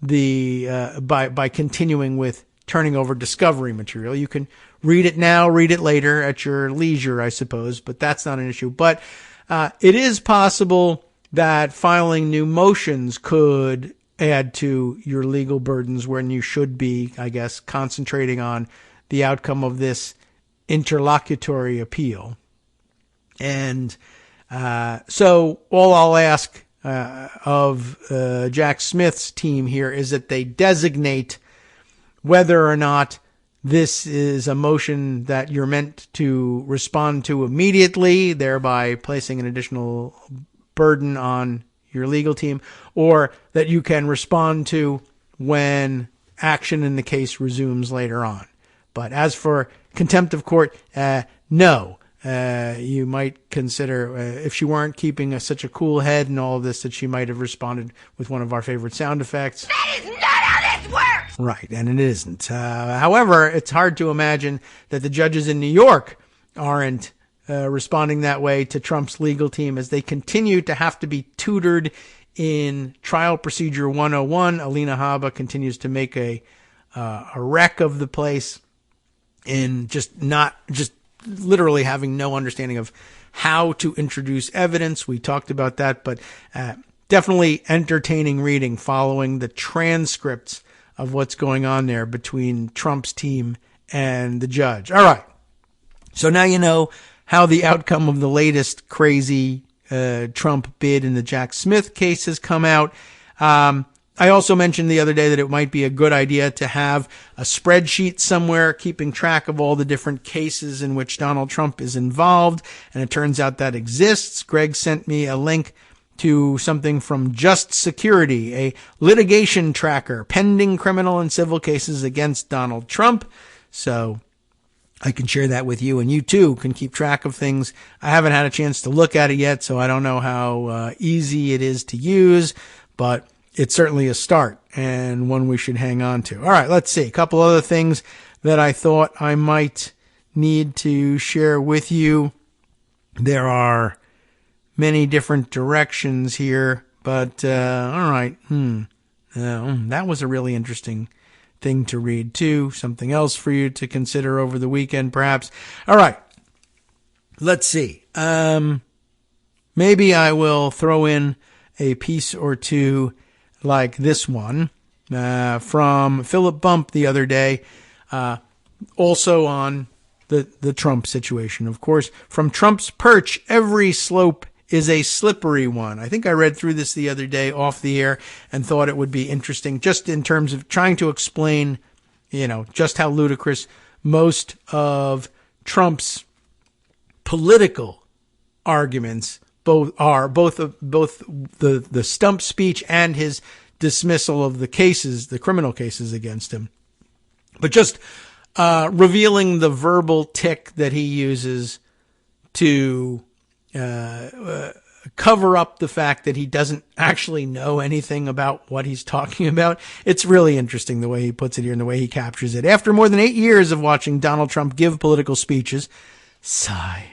by continuing with turning over discovery material. You can read it now, read it later at your leisure, I suppose, but that's not an issue. But it is possible that filing new motions could add to your legal burdens when you should be, I guess, concentrating on the outcome of this interlocutory appeal. And so all I'll ask of Jack Smith's team here is that they designate whether or not this is a motion that you're meant to respond to immediately, thereby placing an additional burden on your legal team, or that you can respond to when action in the case resumes later on. But as for contempt of court, no. You might consider, if she weren't keeping such a cool head and all of this, that she might have responded with one of our favorite sound effects. That is not how this works! Right, and it isn't. However, it's hard to imagine that the judges in New York aren't responding that way to Trump's legal team as they continue to have to be tutored in Trial Procedure 101. Alina Habba continues to make a wreck of the place in just literally having no understanding of how to introduce evidence. We talked about that, but definitely entertaining reading following the transcripts of what's going on there between Trump's team and the judge. All right. So now you know how the outcome of the latest crazy Trump bid in the Jack Smith case has come out. I also mentioned the other day that it might be a good idea to have a spreadsheet somewhere keeping track of all the different cases in which Donald Trump is involved, and it turns out that exists. Greg sent me a link to something from Just Security, a litigation tracker, pending criminal and civil cases against Donald Trump. So I can share that with you, and you too can keep track of things. I haven't had a chance to look at it yet, so I don't know how easy it is to use, but it's certainly a start and one we should hang on to. All right, let's see. A couple other things that I thought I might need to share with you. There are many different directions here, but all right. That was a really interesting thing to read too. Something else for you to consider over the weekend, perhaps. All right. Let's see. Maybe I will throw in a piece or two like this one from Philip Bump the other day, also on the Trump situation. Of course, from Trump's perch, every slope is a slippery one. I think I read through this the other day off the air and thought it would be interesting just in terms of trying to explain, just how ludicrous most of Trump's political arguments both the stump speech and his dismissal of the criminal cases against him. But just revealing the verbal tick that he uses to cover up the fact that he doesn't actually know anything about what he's talking about. It's really interesting the way he puts it here and the way he captures it. After more than 8 years of watching Donald Trump give political speeches, sigh.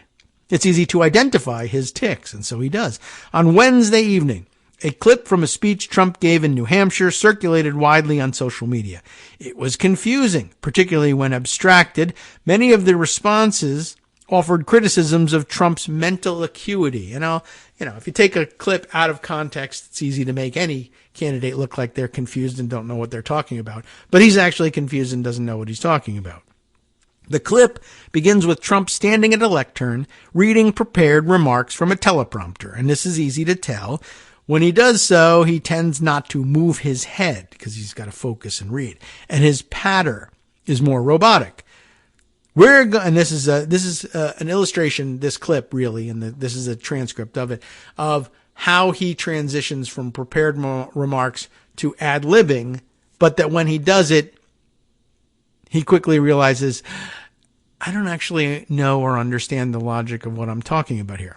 It's easy to identify his tics, and so he does. On Wednesday evening, a clip from a speech Trump gave in New Hampshire circulated widely on social media. It was confusing, particularly when abstracted. Many of the responses offered criticisms of Trump's mental acuity. If you take a clip out of context, it's easy to make any candidate look like they're confused and don't know what they're talking about. But he's actually confused and doesn't know what he's talking about. The clip begins with Trump standing at a lectern, reading prepared remarks from a teleprompter. And this is easy to tell. When he does so, he tends not to move his head because he's got to focus and read. And his patter is more robotic. And this is an illustration, this clip really, and this is a transcript of it, of how he transitions from prepared remarks to ad-libbing, but that when he does it, he quickly realizes, I don't actually know or understand the logic of what I'm talking about here.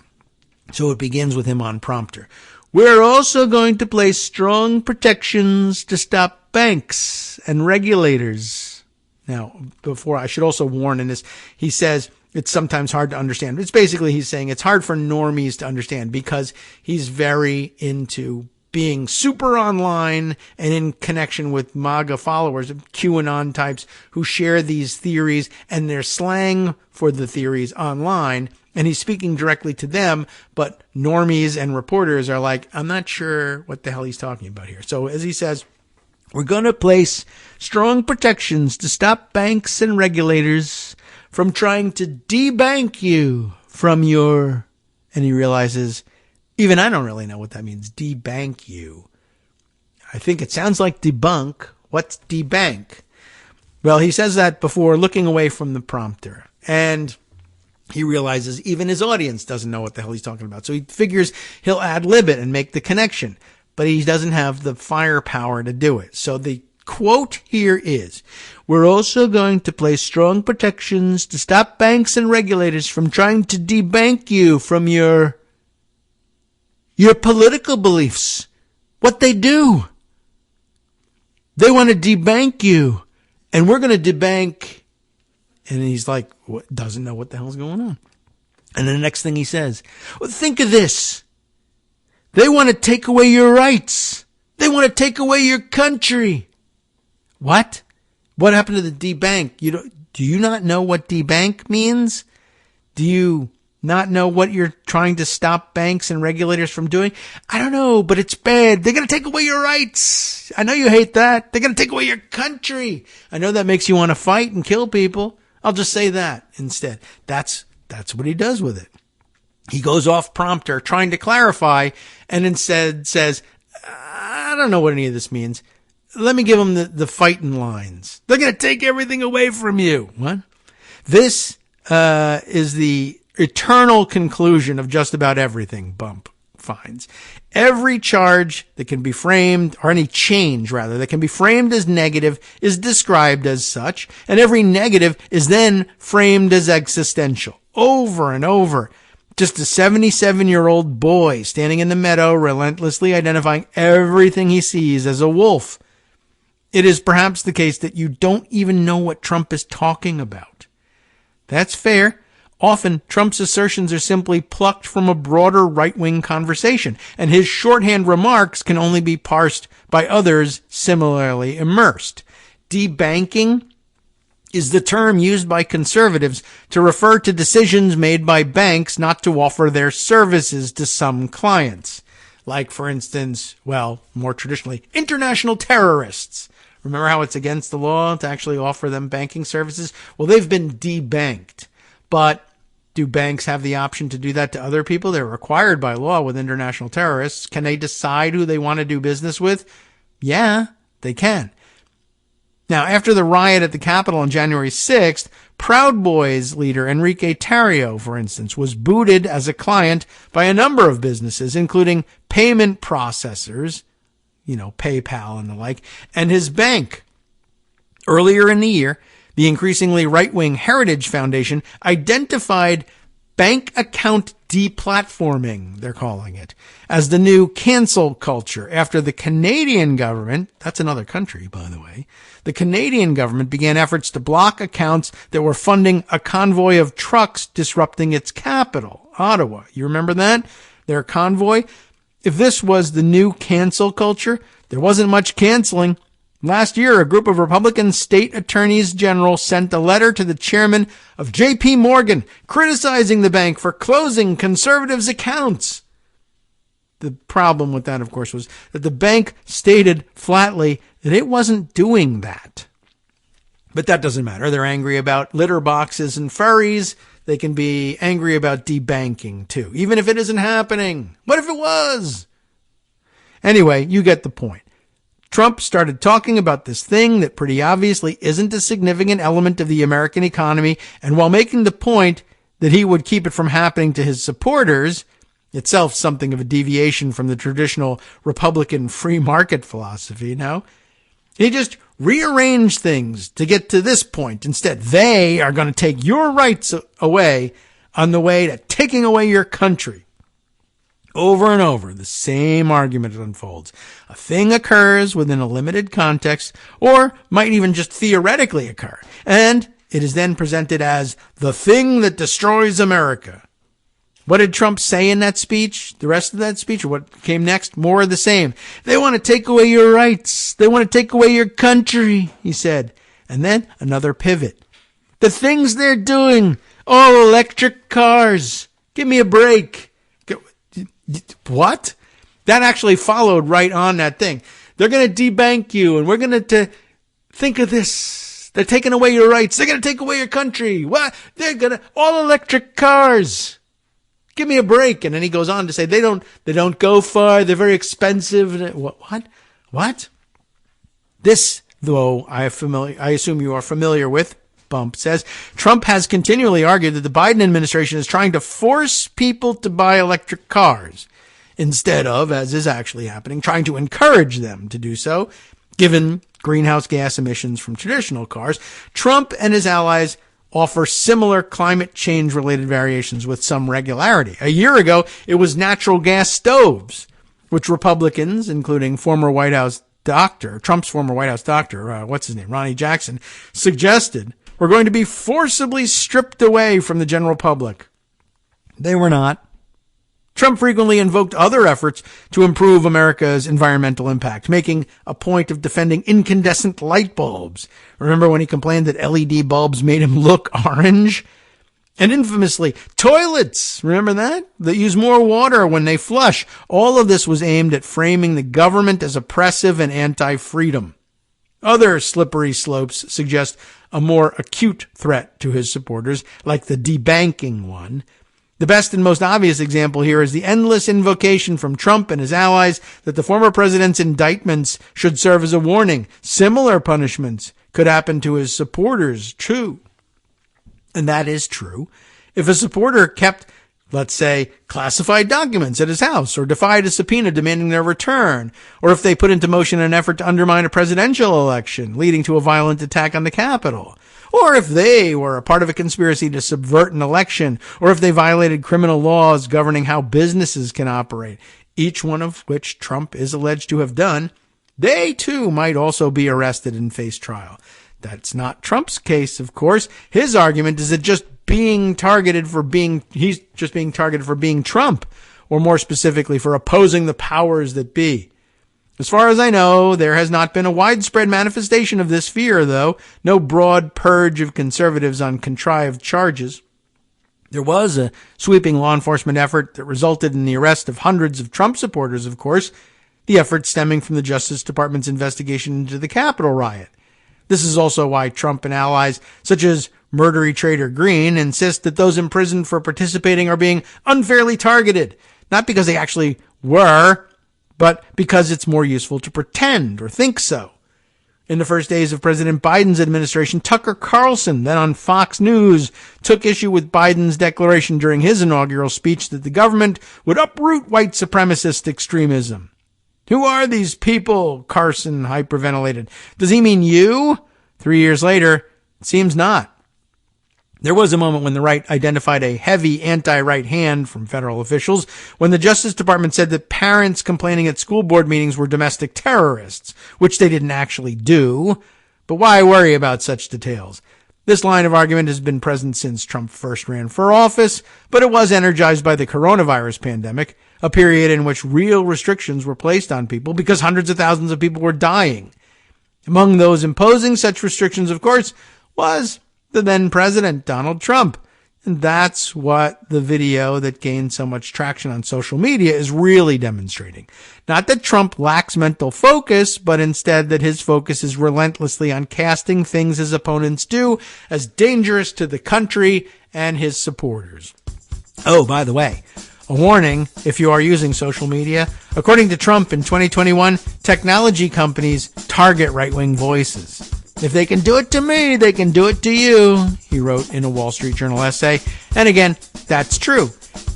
So it begins with him on prompter. We're also going to place strong protections to stop banks and regulators. Now, before I should also warn in this, he says it's sometimes hard to understand. It's basically he's saying it's hard for normies to understand because he's very into being super online and in connection with MAGA followers, QAnon types who share these theories and their slang for the theories online. And he's speaking directly to them, but normies and reporters are like, I'm not sure what the hell he's talking about here. So as he says, we're going to place strong protections to stop banks and regulators from trying to debank you from your, and he realizes, even I don't really know what that means, debank you. I think it sounds like debunk. What's debank? Well, he says that before looking away from the prompter. And he realizes even his audience doesn't know what the hell he's talking about. So he figures he'll ad-lib it and make the connection. But he doesn't have the firepower to do it. So the quote here is, we're also going to place strong protections to stop banks and regulators from trying to debank you from your political beliefs. What they do. They want to debank you. And we're going to debank. And he's like, what, doesn't know what the hell's going on. And then the next thing he says, well, think of this. They want to take away your rights. They want to take away your country. What? What happened to the debank? Do you not know what debank means? Do you not know what you're trying to stop banks and regulators from doing? I don't know, but it's bad. They're going to take away your rights. I know you hate that. They're going to take away your country. I know that makes you want to fight and kill people. I'll just say that instead. That's what he does with it. He goes off prompter trying to clarify and instead says, I don't know what any of this means. Let me give him the fighting lines. They're going to take everything away from you. What? This is the eternal conclusion of just about everything Bump finds. Every charge that can be framed, or any change rather, that can be framed as negative is described as such, and every negative is then framed as existential. Over and over. Just a 77-year-old boy standing in the meadow, relentlessly identifying everything he sees as a wolf. It is perhaps the case that you don't even know what Trump is talking about. That's fair. Often, Trump's assertions are simply plucked from a broader right-wing conversation, and his shorthand remarks can only be parsed by others similarly immersed. Debanking is the term used by conservatives to refer to decisions made by banks not to offer their services to some clients. Like, for instance, well, more traditionally, international terrorists. Remember how it's against the law to actually offer them banking services? Well, they've been debanked. But Do banks have the option to do that to other people? They're required by law with international terrorists. Can they decide who they want to do business with? Yeah, they can. Now, after the riot at the Capitol on January 6th, Proud Boys leader Enrique Tarrio, for instance, was booted as a client by a number of businesses, including payment processors, PayPal and the like, and his bank. Earlier in the year, the increasingly right-wing Heritage Foundation identified bank account deplatforming, they're calling it, as the new cancel culture after the Canadian government, that's another country, by the way, the Canadian government began efforts to block accounts that were funding a convoy of trucks disrupting its capital, Ottawa. You remember that? Their convoy? If this was the new cancel culture, there wasn't much canceling. Last year, a group of Republican state attorneys general sent a letter to the chairman of J.P. Morgan criticizing the bank for closing conservatives' accounts. The problem with that, of course, was that the bank stated flatly that it wasn't doing that. But that doesn't matter. They're angry about litter boxes and furries. They can be angry about debanking, too, even if it isn't happening. What if it was? Anyway, you get the point. Trump started talking about this thing that pretty obviously isn't a significant element of the American economy, and while making the point that he would keep it from happening to his supporters, itself something of a deviation from the traditional Republican free market philosophy, he just rearranged things to get to this point. Instead, they are going to take your rights away on the way to taking away your country. Over and over, the same argument unfolds. A thing occurs within a limited context, or might even just theoretically occur, and it is then presented as the thing that destroys America. What did Trump say in that speech? The rest of that speech, or what came next? More of the same. They want to take away your rights. They want to take away your country, he said. And then another pivot. The things they're doing. All electric cars. Give me a break. What? That actually followed right on that thing. They're going to debank you, and we're going to think of this. They're taking away your rights. They're going to take away your country. What? They're going to all electric cars. Give me a break. And then he goes on to say they don't go far. They're very expensive. What? This, though, I assume you are familiar with. Bump says Trump has continually argued that the Biden administration is trying to force people to buy electric cars instead of, as is actually happening, trying to encourage them to do so, given greenhouse gas emissions from traditional cars. Trump and his allies offer similar climate change related variations with some regularity. A year ago, it was natural gas stoves, which Republicans, including Trump's former White House doctor, Ronnie Jackson, suggested were going to be forcibly stripped away from the general public. They were not. Trump frequently invoked other efforts to improve America's environmental impact, making a point of defending incandescent light bulbs. Remember when he complained that LED bulbs made him look orange? And infamously, toilets, remember that use more water when they flush. All of this was aimed at framing the government as oppressive and anti-freedom. Other slippery slopes suggest a more acute threat to his supporters, like the debanking one. The best and most obvious example here is the endless invocation from Trump and his allies that the former president's indictments should serve as a warning. Similar punishments could happen to his supporters, too. And that is true. If a supporter kept, let's say, classified documents at his house, or defied a subpoena demanding their return, or if they put into motion an effort to undermine a presidential election, leading to a violent attack on the Capitol, or if they were a part of a conspiracy to subvert an election, or if they violated criminal laws governing how businesses can operate, each one of which Trump is alleged to have done, they too might also be arrested and face trial. That's not Trump's case, of course. His argument is that he's just being targeted for being Trump, or more specifically for opposing the powers that be. As far as I know, there has not been a widespread manifestation of this fear, though. No broad purge of conservatives on contrived charges. There was a sweeping law enforcement effort that resulted in the arrest of hundreds of Trump supporters, of course, the effort stemming from the Justice Department's investigation into the Capitol riot. This is also why Trump and allies such as murdery traitor Green, insists that those imprisoned for participating are being unfairly targeted, not because they actually were, but because it's more useful to pretend or think so. In the first days of President Biden's administration, Tucker Carlson, then on Fox News, took issue with Biden's declaration during his inaugural speech that the government would uproot white supremacist extremism. Who are these people? Carson hyperventilated. Does he mean you? 3 years later, it seems not. There was a moment when the right identified a heavy anti-right hand from federal officials when the Justice Department said that parents complaining at school board meetings were domestic terrorists, which they didn't actually do. But why worry about such details? This line of argument has been present since Trump first ran for office, but it was energized by the coronavirus pandemic, a period in which real restrictions were placed on people because hundreds of thousands of people were dying. Among those imposing such restrictions, of course, was the then president, Donald Trump. And that's what the video that gained so much traction on social media is really demonstrating. Not that Trump lacks mental focus, but instead that his focus is relentlessly on casting things his opponents do as dangerous to the country and his supporters. Oh, by the way, a warning if you are using social media. According to Trump in 2021, technology companies target right-wing voices. If they can do it to me, they can do it to you, he wrote in a Wall Street Journal essay. And again, that's true.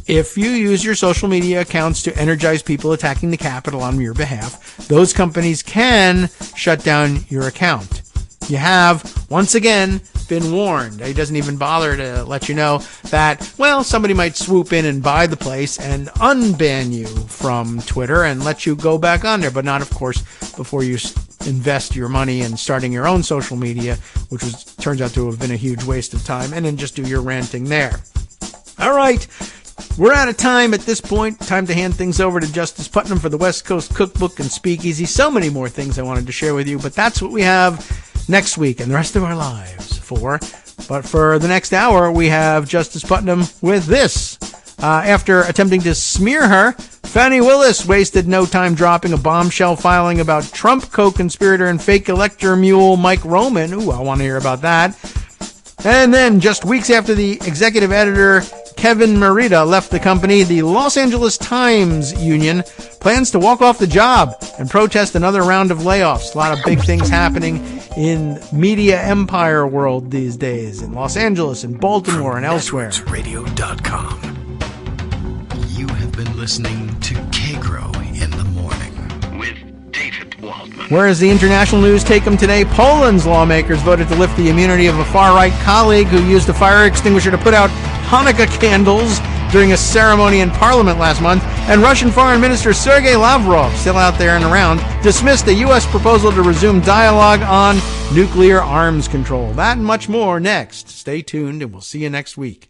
If you use your social media accounts to energize people attacking the Capitol on your behalf, those companies can shut down your account. You have, once again, been warned. He doesn't even bother to let you know that, well, somebody might swoop in and buy the place and unban you from Twitter and let you go back on there, but not, of course, before you invest your money in starting your own social media, which turns out to have been a huge waste of time, and then just do your ranting there. All right. We're out of time at this point. Time to hand things over to Justice Putnam for the West Coast Cookbook and Speakeasy. So many more things I wanted to share with you, but that's what we have next week and the rest of our lives for. But for the next hour, we have Justice Putnam with this. After attempting to smear her, Fani Willis wasted no time dropping a bombshell filing about Trump co-conspirator and fake elector mule Mike Roman. Ooh, I want to hear about that. And then just weeks after the executive editor Kevin Merida left the company, the Los Angeles Times Union plans to walk off the job and protest another round of layoffs. A lot of big things happening in media empire world these days in Los Angeles and Baltimore and elsewhere. Radio.com. You have been listening to Kagro in the Morning with David Waldman. Whereas the international news take them today, Poland's lawmakers voted to lift the immunity of a far-right colleague who used a fire extinguisher to put out Hanukkah candles during a ceremony in Parliament last month, and Russian Foreign Minister Sergei Lavrov, still out there and around, dismissed a U.S. proposal to resume dialogue on nuclear arms control. That and much more next. Stay tuned, and we'll see you next week.